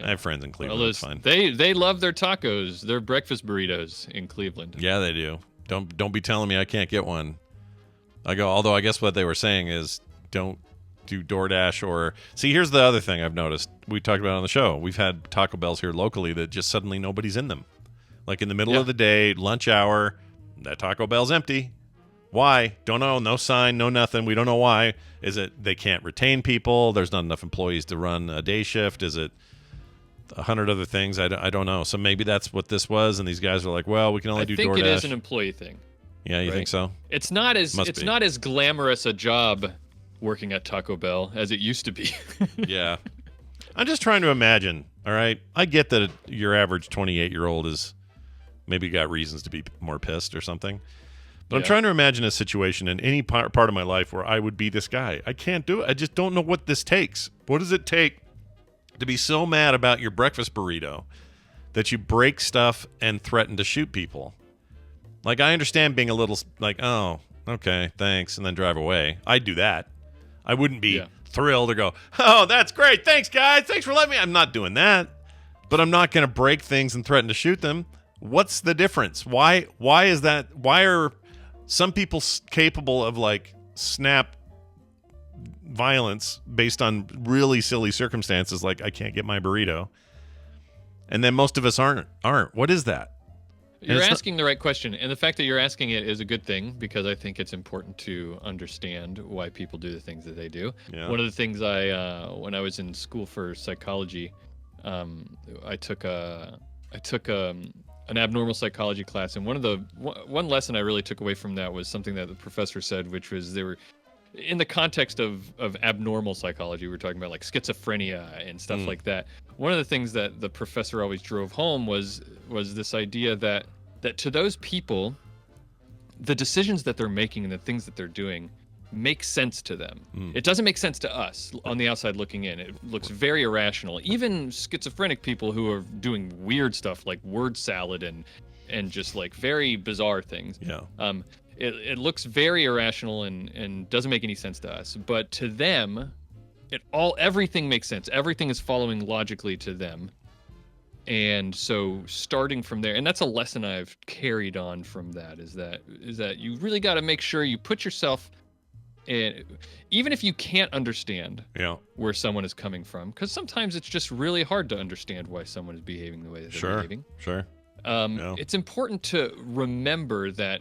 I have friends in Cleveland. Well, it's fine. They love their tacos, their breakfast burritos in Cleveland. Yeah, they do. Don't be telling me I can't get one. I go, although I guess what they were saying is don't do DoorDash or... See, here's the other thing I've noticed. We talked about it on the show. We've had Taco Bells here locally that just suddenly nobody's in them. Like in the middle of the day, lunch hour, that Taco Bell's empty. Why? Don't know. No sign, no nothing. We don't know why. Is it they can't retain people? There's not enough employees to run a day shift? Is it 100 other things? I don't know. So maybe that's what this was, and these guys are like, well, we can only do DoorDash. I think it is an employee thing. Yeah, you think so? It's not as not as glamorous a job working at Taco Bell as it used to be. Yeah. I'm just trying to imagine, all right? I get that your average 28-year-old is maybe got reasons to be more pissed or something. But I'm trying to imagine a situation in any part of my life where I would be this guy. I can't do it. I just don't know what this takes. What does it take to be so mad about your breakfast burrito that you break stuff and threaten to shoot people? Like, I understand being a little like, oh, okay, thanks, and then drive away. I'd do that. I wouldn't be thrilled or go, oh, that's great. Thanks, guys. Thanks for letting me. I'm not doing that. But I'm not going to break things and threaten to shoot them. What's the difference? Why is that? Why are some people capable of, like, snap violence based on really silly circumstances, like I can't get my burrito, and then most of us aren't? What is that? You're asking the right question, and the fact that you're asking it is a good thing because I think it's important to understand why people do the things that they do. Yeah. One of the things when I was in school for psychology, I took an abnormal psychology class, and one lesson I really took away from that was something that the professor said, which was they were in the context of abnormal psychology. We were talking about like schizophrenia and stuff like that. One of the things that the professor always drove home was this idea that to those people, the decisions that they're making and the things that they're doing make sense to them. It doesn't make sense to us on the outside looking in. It looks very irrational. Even schizophrenic people who are doing weird stuff like word salad and just like very bizarre things. Yeah. It looks very irrational and doesn't make any sense to us. But to them, everything makes sense. Everything is following logically to them. And so starting from there, and that's a lesson I've carried on from that, is that you really got to make sure you put yourself in, even if you can't understand where someone is coming from, because sometimes it's just really hard to understand why someone is behaving the way that they're behaving. Sure. It's important to remember that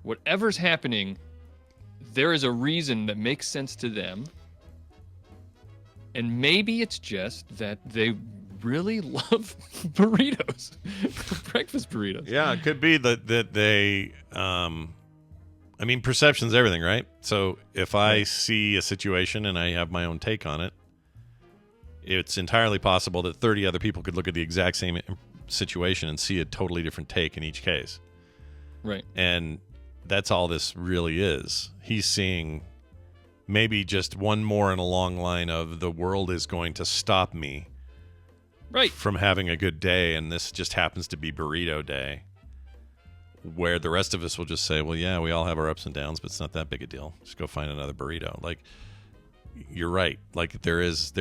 whatever's happening, there is a reason that makes sense to them. And maybe it's just that they really love burritos, breakfast burritos. Yeah, it could be that they, I mean, perception's everything, right? So if I see a situation and I have my own take on it, it's entirely possible that 30 other people could look at the exact same situation and see a totally different take in each case. Right. And that's all this really is. He's seeing maybe just one more in a long line of the world is going to stop me from having a good day, and this just happens to be burrito day, where the rest of us will just say, well, yeah, we all have our ups and downs, but it's not that big a deal. Just go find another burrito. Like, you're right. Like, there's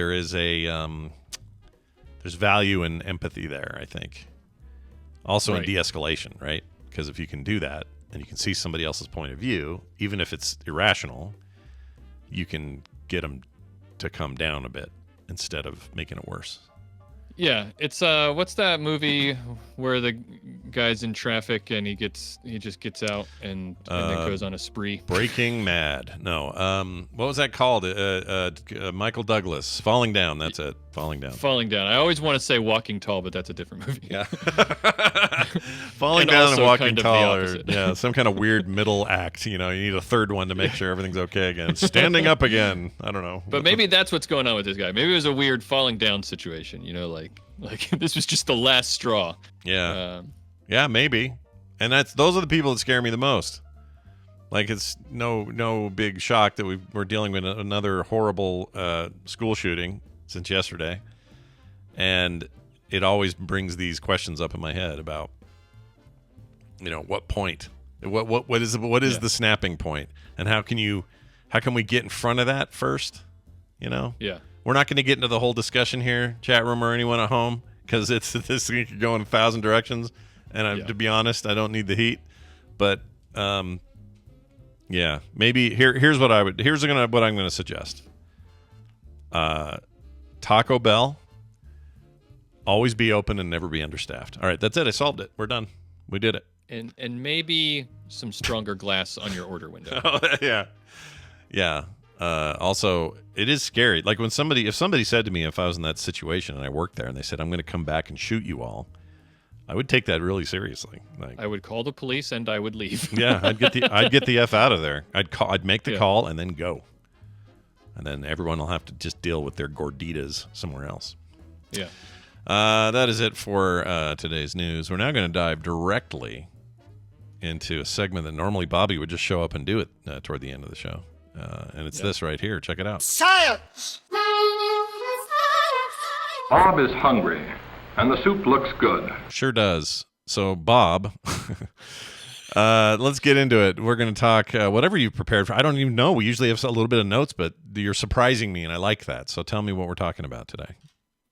value in empathy there, I think. Also in de-escalation, right? Because if you can do that and you can see somebody else's point of view, even if it's irrational, you can get them to come down a bit instead of making it worse. Yeah, it's what's that movie where the guy's in traffic and he just gets out and then goes on a spree? Breaking Mad. No. What was that called? Michael Douglas. Falling Down. That's it. Falling Down. Falling Down. I always want to say Walking Tall, but that's a different movie. Yeah. Falling Down and Walking Tall are some kind of weird middle act. You know, you need a third one to make sure everything's okay again. Standing up again. I don't know. But maybe that's what's going on with this guy. Maybe it was a weird falling down situation. You know, like this was just the last straw. Yeah. Yeah, maybe. And those are the people that scare me the most. Like, it's no big shock that we're dealing with another horrible school shooting since yesterday. And it always brings these questions up in my head about, you know, what point? What is the snapping point? And how can we get in front of that first? You know? Yeah. We're not going to get into the whole discussion here, chat room or anyone at home, because this thing could go in 1,000 directions. And to be honest, I don't need the heat. But Yeah, maybe here's what I'm gonna suggest. Taco Bell, always be open and never be understaffed. All right, that's it. I solved it. We're done. We did it. And maybe some stronger glass on your order window. Yeah. Also, it is scary. Like if somebody said to me, if I was in that situation and I worked there, and they said, "I'm going to come back and shoot you all," I would take that really seriously. Like, I would call the police and I would leave. yeah, I'd get the F out of there. I'd make the call and then go, and then everyone will have to just deal with their gorditas somewhere else. Yeah. That is it for today's news. We're now going to dive directly into a segment that normally Bobby would just show up and do it toward the end of the show. And it's this right here. Check it out. Science! Bob is hungry, and the soup looks good. Sure does. So, Bob, let's get into it. We're going to talk whatever you've prepared for. I don't even know. We usually have a little bit of notes, but you're surprising me, and I like that. So tell me what we're talking about today.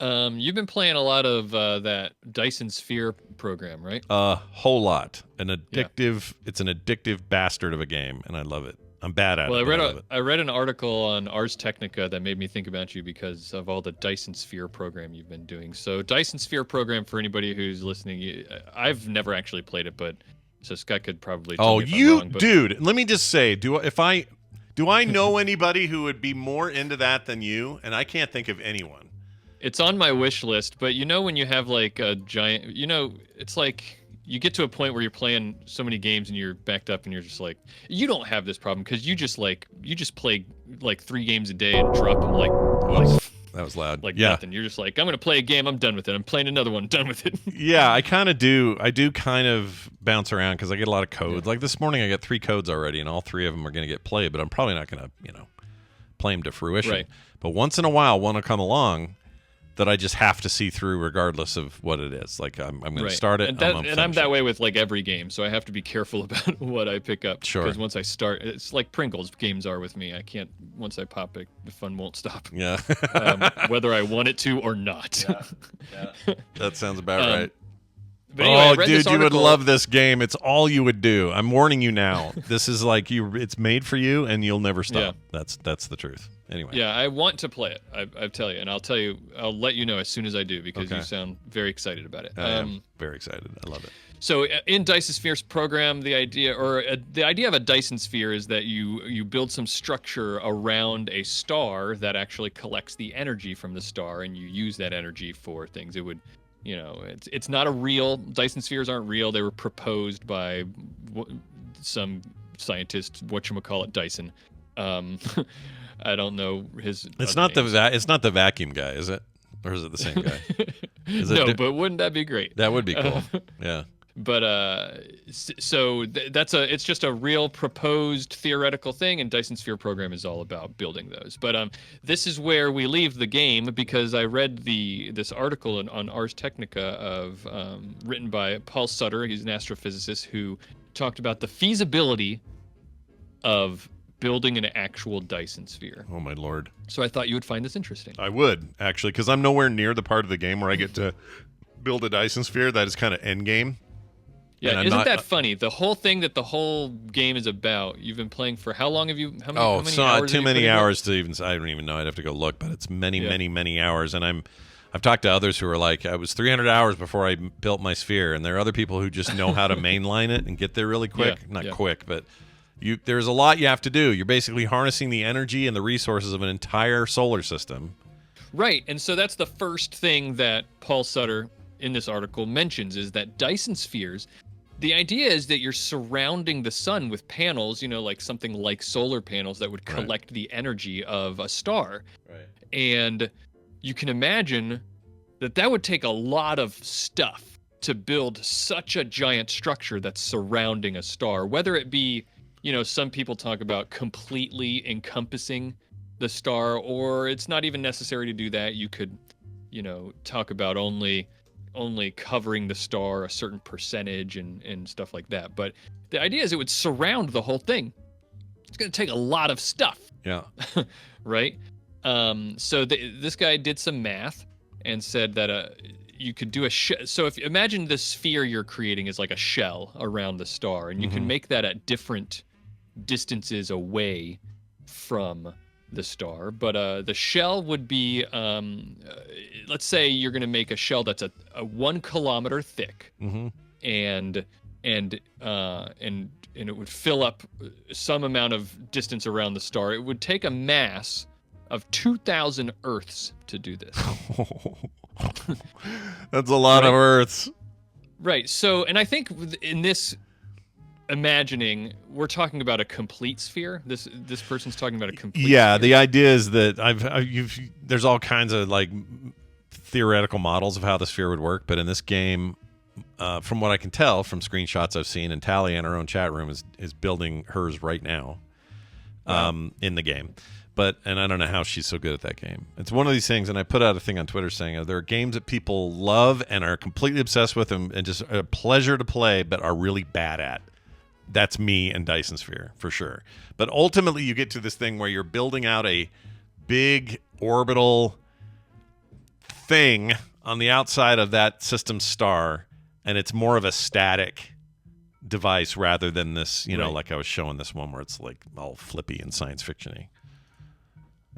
You've been playing a lot of that Dyson Sphere program, right? A whole lot. It's an addictive bastard of a game, and I love it. I'm bad at it. Well, I read an article on Ars Technica that made me think about you because of all the Dyson Sphere program you've been doing. So Dyson Sphere program, for anybody who's listening, I've never actually played it, but so Scott could probably tell me if I'm wrong, but... dude, let me just say, do I know anybody who would be more into that than you? And I can't think of anyone. It's on my wish list, but when you have like a giant, it's like you get to a point where you're playing so many games and you're backed up and you're just like, you don't have this problem because you just play like 3 games a day and drop them like that was loud. Like nothing. You're just like, I'm going to play a game. I'm done with it. I'm playing another one. Done with it. Yeah, I kind of do. I do kind of bounce around because I get a lot of codes. Yeah. Like this morning, I got 3 codes already, and all 3 of them are going to get played. But I'm probably not going to, play them to fruition. Right. But once in a while, one will come along that I just have to see through, regardless of what it is. Like I'm going to start it, and I'm that way with like every game. So I have to be careful about what I pick up. Sure. Because once I start, it's like Pringles games are with me. I can't. Once I pop it, the fun won't stop. Yeah. Whether I want it to or not. Yeah. That sounds about right. But anyway, dude, you would love this game. It's all you would do. I'm warning you now. This is like it's made for you, and you'll never stop. Yeah. That's the truth. Anyway. Yeah, I want to play it. I tell you, and I'll let you know as soon as I do because you sound very excited about it. I am very excited. I love it. So in Dyson Sphere's program, the idea of a Dyson Sphere is that you build some structure around a star that actually collects the energy from the star, and you use that energy for things. It would. It's not a real Dyson Spheres aren't real. They were proposed by some scientist, whatchamacallit Dyson. I don't know his. It's not the vacuum guy, is it? Or is it the same guy? No, but wouldn't that be great? That would be cool. Yeah. But it's just a real proposed theoretical thing, and Dyson Sphere program is all about building those. But this is where we leave the game because I read this article on Ars Technica written by Paul Sutter. He's an astrophysicist who talked about the feasibility of building an actual Dyson Sphere. Oh my lord! So I thought you would find this interesting. I would actually, because I'm nowhere near the part of the game where I get to build a Dyson Sphere. That is kind of end game. Yeah, isn't that funny? The whole thing that the whole game is about. You've been playing for how long have you? How many hours? Too many hours to even. I don't even know. I'd have to go look, but it's many hours. And I've talked to others who are like, I was 300 hours before I built my sphere, and there are other people who just know how to mainline it and get there really quick. Quick, but there's a lot you have to do. You're basically harnessing the energy and the resources of an entire solar system. Right, and so that's the first thing that Paul Sutter in this article mentions is that Dyson Spheres. The idea is that you're surrounding the sun with panels, like something like solar panels that would collect the energy of a star. Right. And you can imagine that would take a lot of stuff to build such a giant structure that's surrounding a star, whether it be, some people talk about completely encompassing the star, or it's not even necessary to do that. You could, talk about only covering the star a certain percentage and stuff like that. But the idea is it would surround the whole thing. It's going to take a lot of stuff. Yeah. Right? So this guy did some math and said that could do so if imagine the sphere you're creating is like a shell around the star, and you can make that at different distances away from the star. But the shell would be, let's say you're going to make a shell that's a 1 kilometer thick, and it would fill up some amount of distance around the star. It would take a mass of 2,000 Earths to do this. That's a lot of Earths. Right. So, and I think in this imagining, we're talking about a complete sphere. This person's talking about a complete sphere. The idea is that there's all kinds of like theoretical models of how the sphere would work, but in this game, from what I can tell from screenshots I've seen, and Tally in our own chat room is building hers right now in the game. And I don't know how she's so good at that game. It's one of these things, and I put out a thing on Twitter saying there are games that people love and are completely obsessed with them and just a pleasure to play, but are really bad at. That's me and Dyson Sphere, for sure. But ultimately, you get to this thing where you're building out a big orbital thing on the outside of that system star, and it's more of a static device rather than this, like I was showing this one where it's like all flippy and science fiction-y.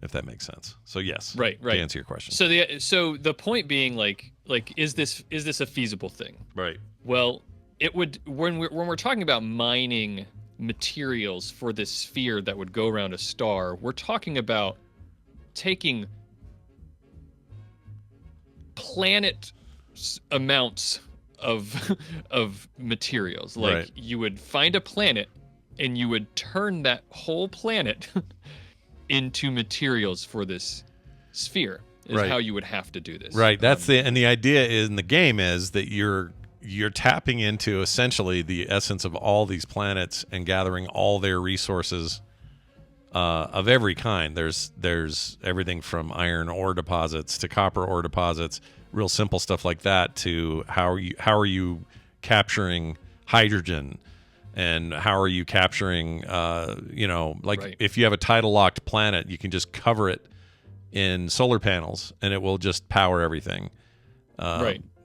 If that makes sense. So yes, right. To answer your question. So the point being, like is this a feasible thing? Right. Well, it would when we're talking about mining materials for this sphere that would go around a star. We're talking about taking planet amounts of materials. Like you would find a planet and you would turn that whole planet into materials for this sphere is how you would have to do this. Right. That's the idea in the game is that you're tapping into essentially the essence of all these planets and gathering all their resources of every kind. There's everything from iron ore deposits to copper ore deposits, real simple stuff like that, to how are you capturing hydrogen. And how are you capturing, if you have a tidal locked planet, you can just cover it in solar panels and it will just power everything.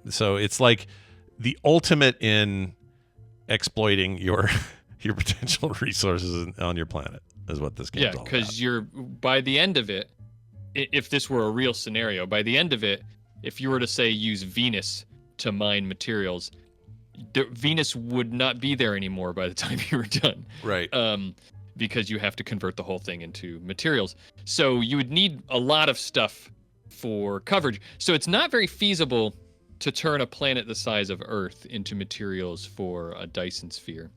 So it's like the ultimate in exploiting your potential resources on your planet is what this game is all about. Yeah, because by the end of it, if this were a real scenario, by the end of it, if you were to say use Venus to mine materials, Venus would not be there anymore by the time you were done. Right. Because you have to convert the whole thing into materials. So you would need a lot of stuff for coverage. So it's not very feasible to turn a planet the size of Earth into materials for a Dyson sphere.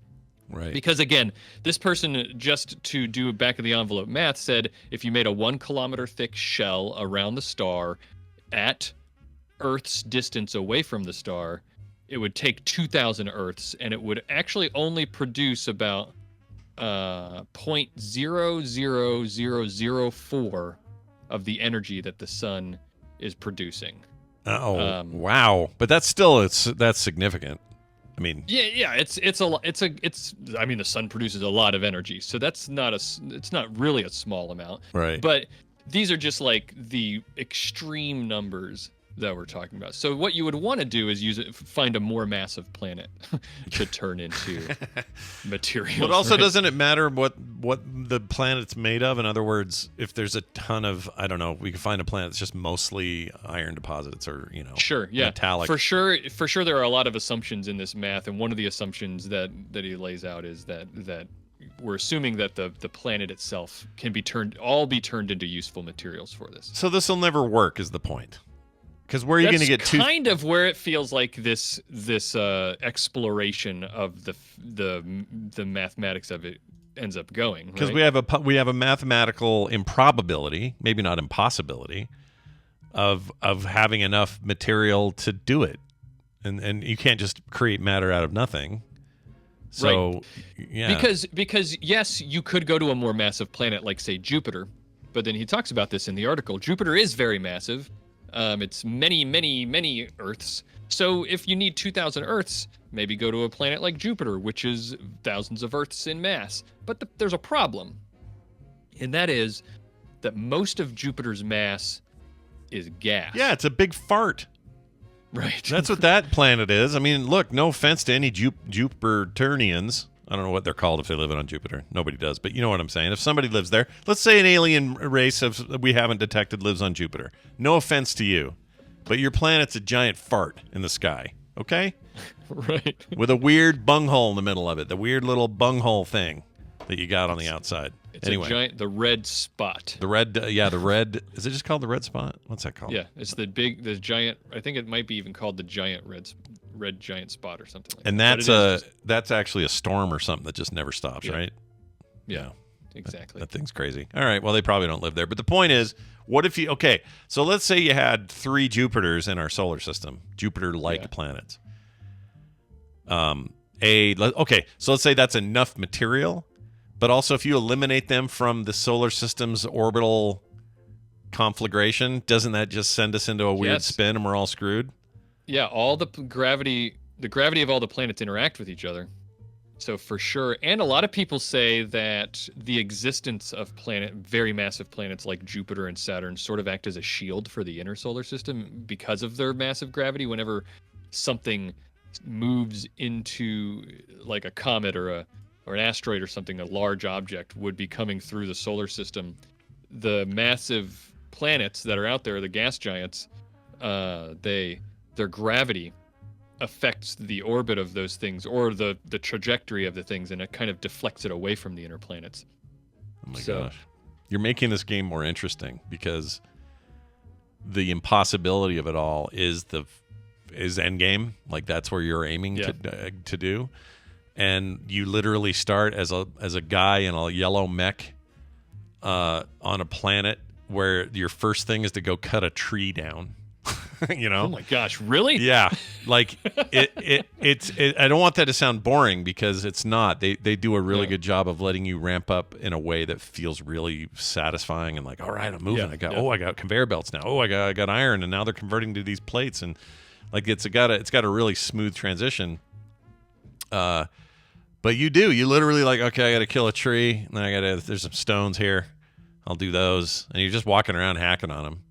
Right. Because again, this person, just to do back of the envelope math, said if you made a 1 kilometer thick shell around the star at Earth's distance away from the star, it would take 2,000 Earths, and it would actually only produce about 0.00004 of the energy that the sun is producing. Wow! But that's significant. I mean, it's a lot. I mean, the sun produces a lot of energy, so it's not really a small amount. Right. But these are just like the extreme numbers that we're talking about. So what you would want to do is find a more massive planet to turn into materials. But also, doesn't it matter what the planet's made of? In other words, if there's a ton of, I don't know, we can find a planet that's just mostly iron deposits or, sure, yeah, metallic. For sure, there are a lot of assumptions in this math, and one of the assumptions that he lays out is that we're assuming that the planet itself can be turned into useful materials for this. So this will never work, is the point. Because where are you going to get to? Kind of where it feels like this exploration of the mathematics of it ends up going. Because we have a mathematical improbability, maybe not impossibility, of having enough material to do it, and you can't just create matter out of nothing. So, yeah. Because yes, you could go to a more massive planet like say Jupiter, but then he talks about this in the article. Jupiter is very massive. It's many, many, many Earths. So if you need 2,000 Earths, maybe go to a planet like Jupiter, which is thousands of Earths in mass. But there's a problem, and that is that most of Jupiter's mass is gas. Yeah, it's a big fart. Right. That's what that planet is. I mean, look, no offense to any Jupiterians. I don't know what they're called if they live on Jupiter. Nobody does, but you know what I'm saying. If somebody lives there, let's say an alien race we haven't detected lives on Jupiter. No offense to you, but your planet's a giant fart in the sky, okay? Right. With a weird bunghole in the middle of it, the weird little bunghole thing that you got on the outside. It's anyway, the red spot. the red, the red. Is it just called the red spot? What's that called? Yeah, it's the giant. I think it might be even called the giant red giant spot or something like And that. that's actually a storm or something that just never stops, Yeah. right? Yeah, exactly. That thing's crazy. All right, well, they probably don't live there. But the point is, what if you, okay, so let's say you had 3 Jupiters in our solar system, Jupiter-like planets. Okay, so let's say that's enough material, but also if you eliminate them from the solar system's orbital conflagration, doesn't that just send us into a weird Yes. spin and we're all screwed? Yeah, all the gravity of all the planets interact with each other. So for sure, and a lot of people say that the existence of very massive planets like Jupiter and Saturn sort of act as a shield for the inner solar system because of their massive gravity. Whenever something moves into like a comet or an asteroid or something, a large object would be coming through the solar system. The massive planets that are out there, the gas giants, their gravity affects the orbit of those things or the trajectory of the things, and it kind of deflects it away from the inner planets. Oh my gosh. You're making this game more interesting because the impossibility of it all is endgame. Like that's where you're aiming to do. And you literally start as a guy in a yellow mech on a planet where your first thing is to go cut a tree down. You know? Oh my gosh, really? Yeah. Like it's I don't want that to sound boring because it's not. They do a really good job of letting you ramp up in a way that feels really satisfying and like, all right, I'm moving. I got conveyor belts now. Oh, I got iron, and now they're converting to these plates, and like it's got a really smooth transition. But you literally like, okay, I got to kill a tree, and then there's some stones here. I'll do those, and you're just walking around hacking on them.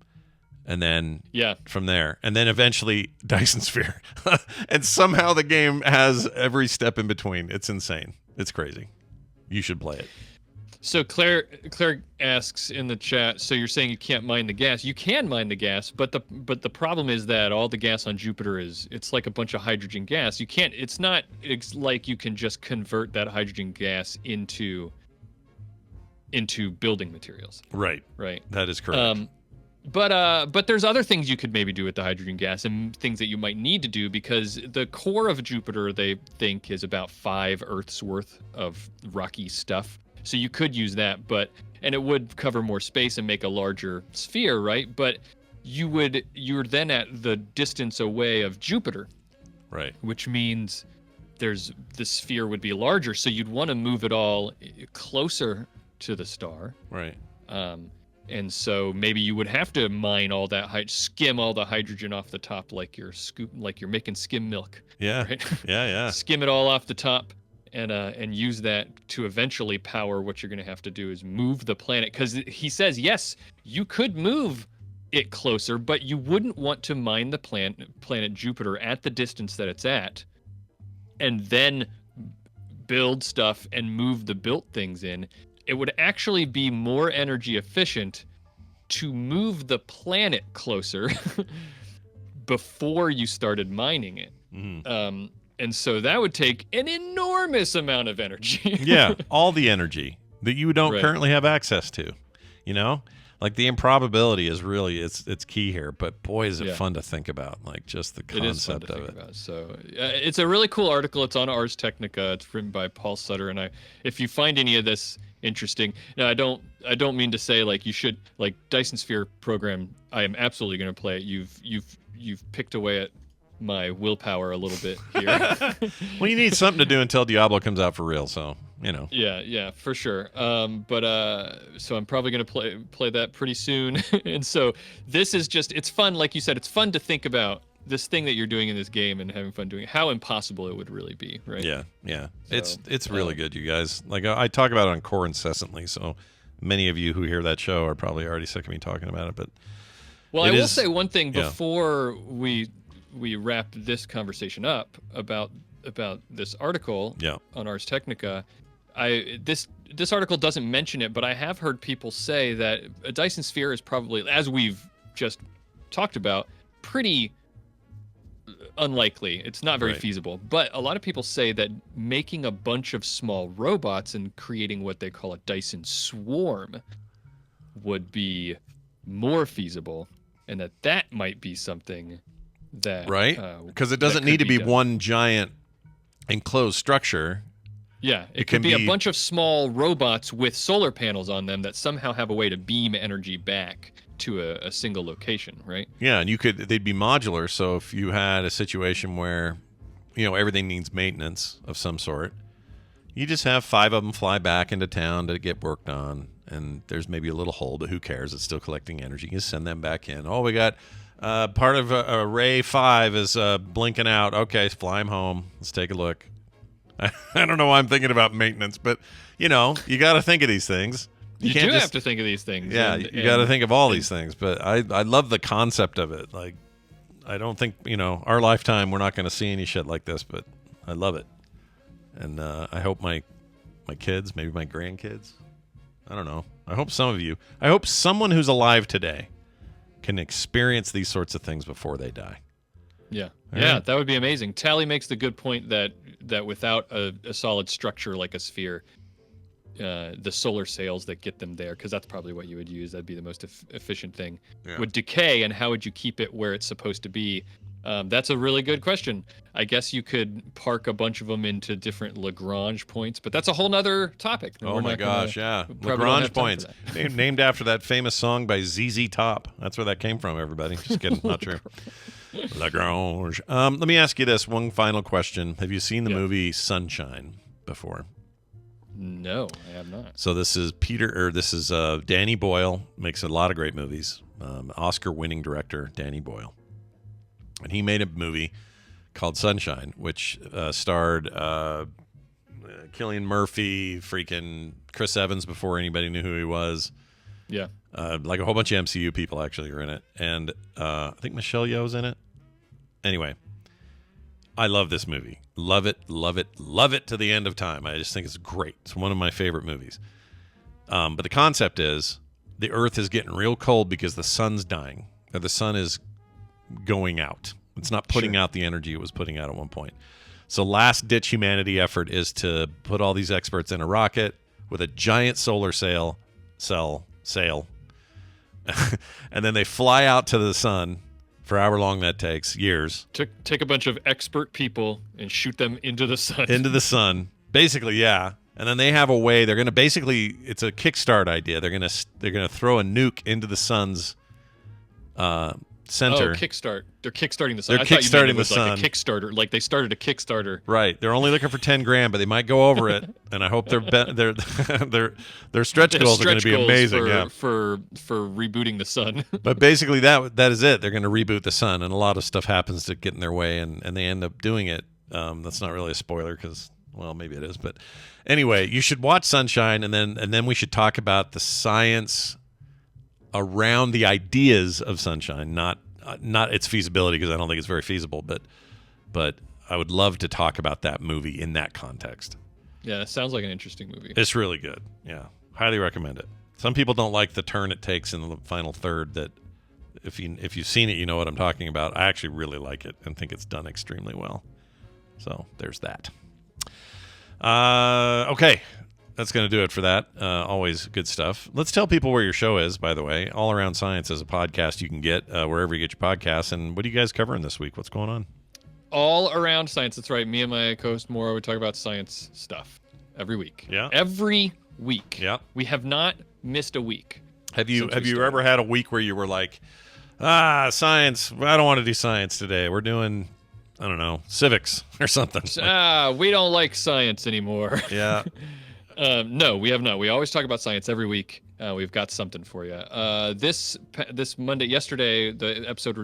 And then from there, and then eventually Dyson Sphere, and somehow the game has every step in between. It's insane. It's crazy. You should play it. So Claire asks in the chat. So you're saying you can't mine the gas? You can mine the gas, but the problem is that all the gas on Jupiter it's like a bunch of hydrogen gas. You can't. It's like you can just convert that hydrogen gas into building materials. Right. That is correct. But there's other things you could maybe do with the hydrogen gas and things that you might need to do because the core of Jupiter, they think, is about 5 Earths worth of rocky stuff. So you could use that, and it would cover more space and make a larger sphere, right? But you're then at the distance away of Jupiter. Right. Which means the sphere would be larger, so you'd want to move it all closer to the star. Right. And so maybe you would have to mine all that, skim all the hydrogen off the top, like you're making skim milk. Yeah, right? yeah. Skim it all off the top, and use that to eventually power what you're going to have to do is move the planet. Because he says, yes, you could move it closer, but you wouldn't want to mine the planet Jupiter at the distance that it's at, and then build stuff and move the built things in. It would actually be more energy efficient to move the planet closer before you started mining it. Mm-hmm. And so that would take an enormous amount of energy. Yeah, all the energy that you don't currently have access to. You know? Like the improbability is really it's key here, but boy is it fun to think about, like just the concept of it. About. So it's a really cool article. It's on Ars Technica. It's written by Paul Sutter, and if you find any of this interesting, now I don't mean to say like you should, like Dyson Sphere program, I am absolutely going to play it. You've picked away at my willpower a little bit here. Well, you need something to do until Diablo comes out for real, so you know. Yeah, for sure. So I'm probably gonna play that pretty soon. And so this is it's fun, like you said, it's fun to think about this thing that you're doing in this game and having fun doing it, how impossible it would really be, right? Yeah. So, it's really good, you guys. Like I talk about it on Core incessantly, so many of you who hear that show are probably already sick of me talking about it. But I will say one thing before we we wrap this conversation up about this article on Ars Technica, this article doesn't mention it, but I have heard people say that a Dyson sphere is probably, as we've just talked about, pretty unlikely. It's not very feasible. But a lot of people say that making a bunch of small robots and creating what they call a Dyson swarm would be more feasible, and that might be something that because it doesn't need to be one giant enclosed structure. Yeah, it could be a bunch of small robots with solar panels on them that somehow have a way to beam energy back to a single location, right? Yeah, and they'd be modular, so if you had a situation where, everything needs maintenance of some sort, you just have 5 of them fly back into town to get worked on, and there's maybe a little hole, but who cares? It's still collecting energy. You send them back in. Oh, we got part of array 5 is blinking out. Okay, fly them home. Let's take a look. I don't know why I'm thinking about maintenance, but, you got to think of these things. You do have to think of these things. Yeah, you got to think of all these things. But I love the concept of it. Like, I don't think, our lifetime, we're not going to see any shit like this, but I love it. And I hope my kids, maybe my grandkids, I don't know. I hope someone who's alive today can experience these sorts of things before they die. Yeah. All Yeah, right. that would be amazing. Tally makes the good point that without a solid structure like a sphere, the solar sails that get them there, because that's probably what you would use, that'd be the most efficient thing, would decay, and how would you keep it where it's supposed to be? That's a really good question. I guess you could park a bunch of them into different Lagrange points, but that's a whole nother topic. Oh my gosh, probably Lagrange points. Named after that famous song by ZZ Top. That's where that came from, everybody. Just kidding, not true. Lagrange. Let me ask you this one final question. Have you seen the movie Sunshine before? No, I have not. So this is Danny Boyle, makes a lot of great movies. Oscar-winning director Danny Boyle. And he made a movie called Sunshine, which starred Cillian Murphy, freaking Chris Evans before anybody knew who he was. Yeah. Like a whole bunch of MCU people actually are in it. And I think Michelle Yeoh's in it. Anyway, I love this movie. Love it, love it, love it to the end of time. I just think it's great. It's one of my favorite movies. But the concept is the Earth is getting real cold because the sun's dying. Or the sun is going out. It's not putting out the energy it was putting out at one point. So last-ditch humanity effort is to put all these experts in a rocket with a giant solar sail, and then they fly out to the sun for however long that takes, years. Take a bunch of expert people and shoot them into the sun. Into the sun. Basically, yeah. And then they have a way, they're going to basically, it's a kickstart idea. They're going to throw a nuke into the sun's center. Oh, kickstart. They're kickstarting the sun. They're I thought you meant kickstarting it was the like sun. a Kickstarter. Like they started a Kickstarter. Right. They're only looking for $10,000, but they might go over it. And I hope their stretch goals are going to be amazing. For rebooting the sun. But basically, that is it. They're going to reboot the sun, and a lot of stuff happens to get in their way, and they end up doing it. That's not really a spoiler because, well, maybe it is. But anyway, you should watch Sunshine, and then we should talk about the science around the ideas of Sunshine, not its feasibility, because I don't think it's very feasible. But I would love to talk about that movie in that context. Yeah, it sounds like an interesting movie. It's really good. Yeah, highly recommend it. Some people don't like the turn it takes in the final third. That if you've seen it, you know what I'm talking about. I actually really like it and think it's done extremely well. So there's that. Okay, that's going to do it for that. Always good stuff. Let's tell people where your show is, by the way. All Around Science is a podcast you can get wherever you get your podcasts. And what are you guys covering this week? What's going on? All Around Science. That's right. Me and my co-host Maura, we talk about science stuff every week. Yeah. Every week. Yeah. We have not missed a week. Have you ever had a week where you were like, science, I don't want to do science today. We're doing, I don't know, civics or something. We don't like science anymore. Yeah. No, we have not. We always talk about science every week. We've got something for you. This Monday, yesterday, the episode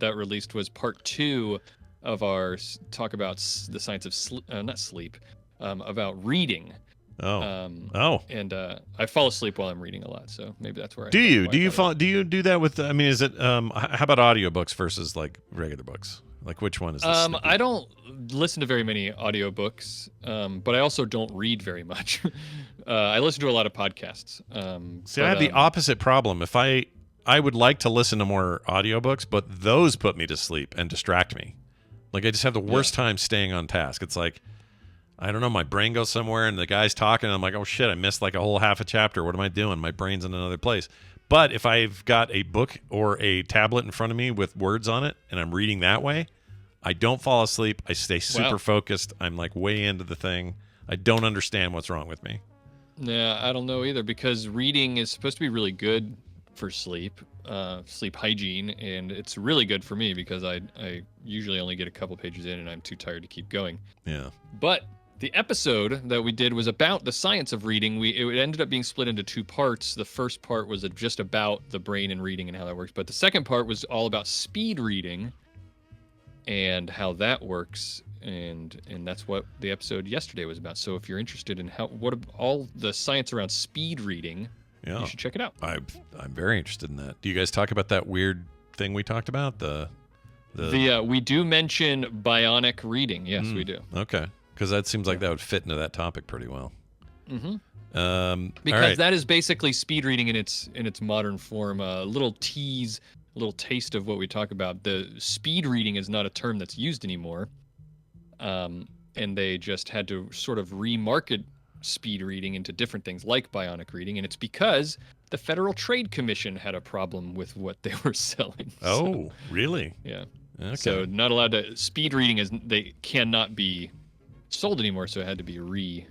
that released was part 2 of our talk about the science of not sleep, about reading. And I fall asleep while I'm reading a lot, so maybe that's where. Do you do that with? I mean, is it? How about audiobooks versus like regular books? Like, which one is the snippy? I don't listen to very many audiobooks, but I also don't read very much. I listen to a lot of podcasts. See, I have the opposite problem. If I would like to listen to more audiobooks, but those put me to sleep and distract me. Like, I just have the worst time staying on task. It's like, I don't know, my brain goes somewhere and the guy's talking and I'm like, oh shit, I missed like a whole half a chapter. What am I doing? My brain's in another place. But if I've got a book or a tablet in front of me with words on it and I'm reading that way, I don't fall asleep. I stay super focused. I'm like way into the thing. I don't understand what's wrong with me. Yeah, I don't know either, because reading is supposed to be really good for sleep hygiene, and it's really good for me because I usually only get a couple pages in and I'm too tired to keep going. Yeah. But the episode that we did was about the science of reading. It ended up being split into 2 parts. The first part was just about the brain and reading and how that works, but the second part was all about speed reading and how that works, and that's what the episode yesterday was about. So if you're interested in all the science around speed reading, you should check it out. I'm very interested in that. Do you guys talk about that weird thing we talked about? We do mention bionic reading. Yes, we do. Okay, because that seems like that would fit into that topic pretty well. Mm-hmm. Because that is basically speed reading in its modern form. A little taste of what we talk about. The speed reading is not a term that's used anymore, and they just had to sort of remarket speed reading into different things like bionic reading, and it's because the Federal Trade Commission had a problem with what they were selling. Oh, really? Yeah. Okay. So not allowed to speed reading they cannot be sold anymore, so it had to be rebranded,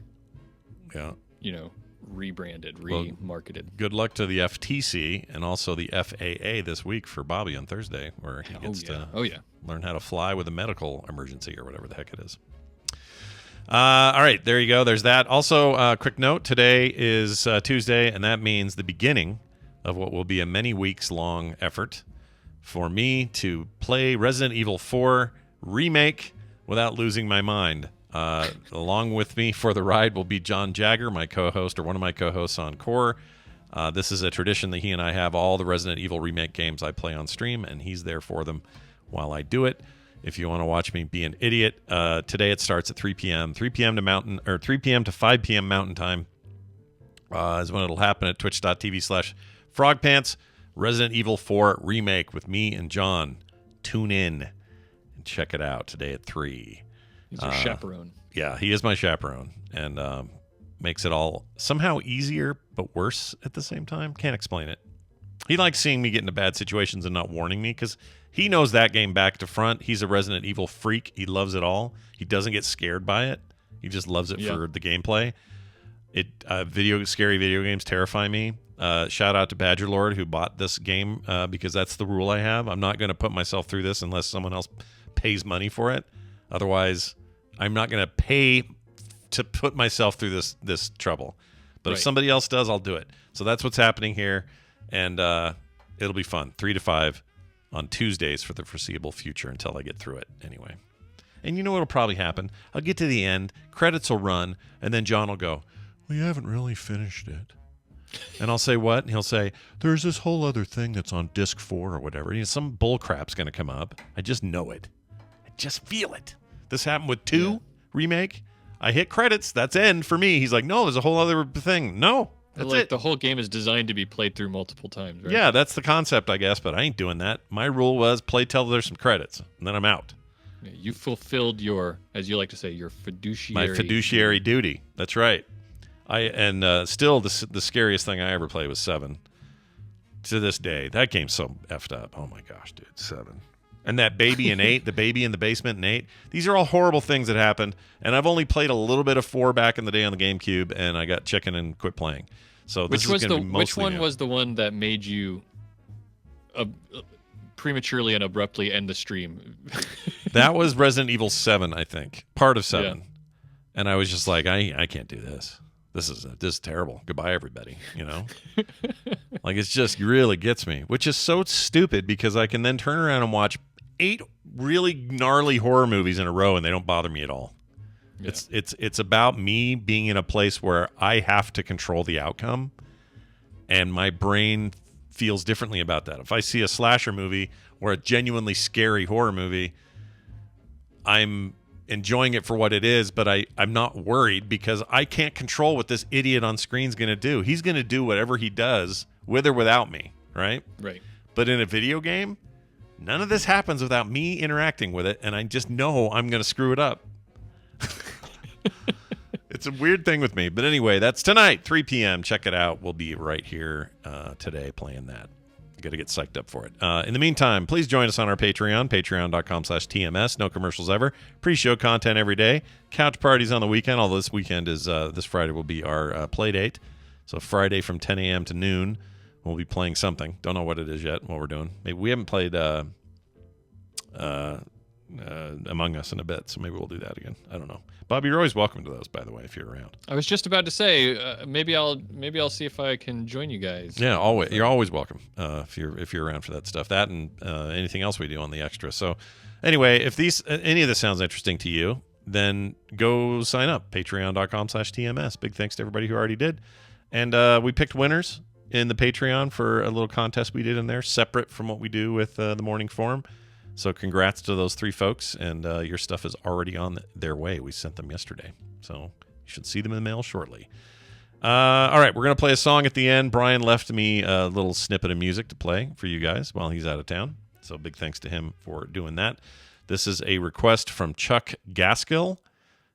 remarketed. Good luck to the FTC and also the FAA this week for Bobby on Thursday, where he gets to learn how to fly with a medical emergency or whatever the heck it is. All right, there you go. There's that. Also, quick note, today is Tuesday, and that means the beginning of what will be a many weeks long effort for me to play Resident Evil 4 Remake without losing my mind. Along with me for the ride will be John Jagger, my co-host, or one of my co-hosts on Core. This is a tradition that he and I have. All the Resident Evil Remake games I play on stream, and he's there for them while I do it. If you want to watch me be an idiot, today it starts at 3 p.m. 3 p.m. to 5 p.m. Mountain Time is when it'll happen at twitch.tv/frogpants. Resident Evil 4 Remake with me and John. Tune in and check it out today at 3. He's your chaperone. Yeah, he is my chaperone, and makes it all somehow easier but worse at the same time. Can't explain it. He likes seeing me get into bad situations and not warning me, because he knows that game back to front. He's a Resident Evil freak. He loves it all. He doesn't get scared by it. He just loves it for the gameplay. Scary video games terrify me. Shout out to Badger Lord, who bought this game, because that's the rule I have. I'm not going to put myself through this unless someone else pays money for it. Otherwise, I'm not going to pay to put myself through this trouble. But if somebody else does, I'll do it. So that's what's happening here. And it'll be fun. 3 to 5 on Tuesdays for the foreseeable future until I get through it anyway. And you know what'll probably happen? I'll get to the end, credits will run, and then John will go, well, you haven't really finished it. And I'll say, what? And he'll say, there's this whole other thing that's on disc 4 or whatever. Some bull crap's going to come up. I just know it. I just feel it. This happened with 2 Remake. I hit credits. That's end for me. He's like, no, there's a whole other thing. No. That's it. The whole game is designed to be played through multiple times, right? Yeah, that's the concept, I guess, but I ain't doing that. My rule was play till there's some credits, and then I'm out. Yeah, you fulfilled your, as you like to say, your fiduciary... My fiduciary duty. That's right. Still, the scariest thing I ever played was 7. To this day, that game's so effed up. Oh my gosh, dude, 7. And that baby in 8, the baby in the basement in 8. These are all horrible things that happened, and I've only played a little bit of 4 back in the day on the GameCube, and I got chicken and quit playing. So this is going to be mostly which one new. was the one that made you prematurely and abruptly end the stream? That was Resident Evil 7, I think. Part of 7. Yeah. And I was just like, I can't do this. This is terrible. Goodbye, everybody. You know? Like, it just really gets me, which is so stupid because I can then turn around and watch 8 really gnarly horror movies in a row and they don't bother me at all. Yeah. It's about me being in a place where I have to control the outcome, and my brain feels differently about that. If I see a slasher movie or a genuinely scary horror movie, I'm enjoying it for what it is, but I'm not worried because I can't control what this idiot on screen's going to do. He's going to do whatever he does with or without me, right? Right. But in a video game, none of this happens without me interacting with it, and I just know I'm going to screw it up. It's a weird thing with me. But anyway, that's tonight, 3 p.m. Check it out. We'll be right here today playing that. Got to get psyched up for it. In the meantime, please join us on our Patreon, patreon.com/TMS. No commercials ever. Pre-show content every day. Couch parties on the weekend, although this weekend is this Friday will be our play date. So Friday from 10 a.m. to noon, we'll be playing something. Don't know what it is yet, what we're doing. Maybe we haven't played Among Us in a bit, so maybe we'll do that again. I don't know. Bobby, you're always welcome to those, by the way, if you're around. I was just about to say maybe I'll see if I can join you guys. Yeah, always. You're always welcome if you're around for that stuff. That and anything else we do on the extra. So anyway, if any of this sounds interesting to you, then go sign up. Patreon.com/TMS. Big thanks to everybody who already did. And we picked winners in the Patreon for a little contest we did in there, separate from what we do with the morning forum. So congrats to those 3 folks, and your stuff is already on their way. We sent them yesterday, so you should see them in the mail shortly. All right, we're going to play a song at the end. Brian left me a little snippet of music to play for you guys while he's out of town, so big thanks to him for doing that. This is a request from Chuck Gaskill,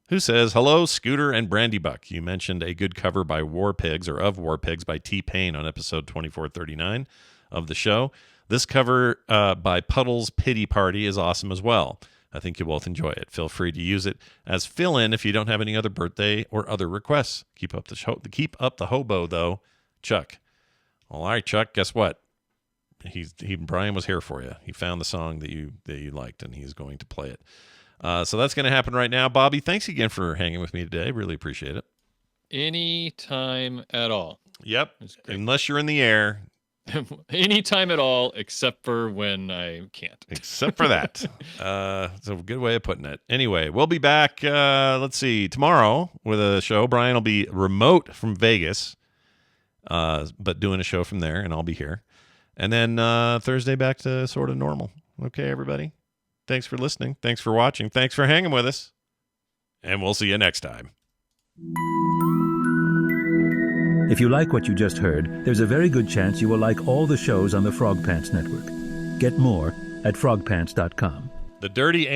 who says, "Hello, Scooter and Brandy Buck. You mentioned a good cover by War Pigs, or of War Pigs, by T-Pain on episode 2439 of the show. This cover by Puddle's Pity Party is awesome as well. I think you'll both enjoy it. Feel free to use it as fill-in if you don't have any other birthday or other requests. Keep up the hobo, though, Chuck." All right, Chuck, guess what? Brian was here for you. He found the song that you liked, and he's going to play it. So that's going to happen right now. Bobby, thanks again for hanging with me today. Really appreciate it. Any time at all. Yep, unless you're in the air. Anytime at all, except for when I can't. Except for that. It's a good way of putting it. Anyway, we'll be back, let's see, tomorrow with a show. Brian will be remote from Vegas, but doing a show from there, and I'll be here. And then Thursday back to sort of normal. Okay, everybody? Thanks for listening. Thanks for watching. Thanks for hanging with us. And we'll see you next time. If you like what you just heard, there's a very good chance you will like all the shows on the Frog Pants Network. Get more at frogpants.com. The Dirty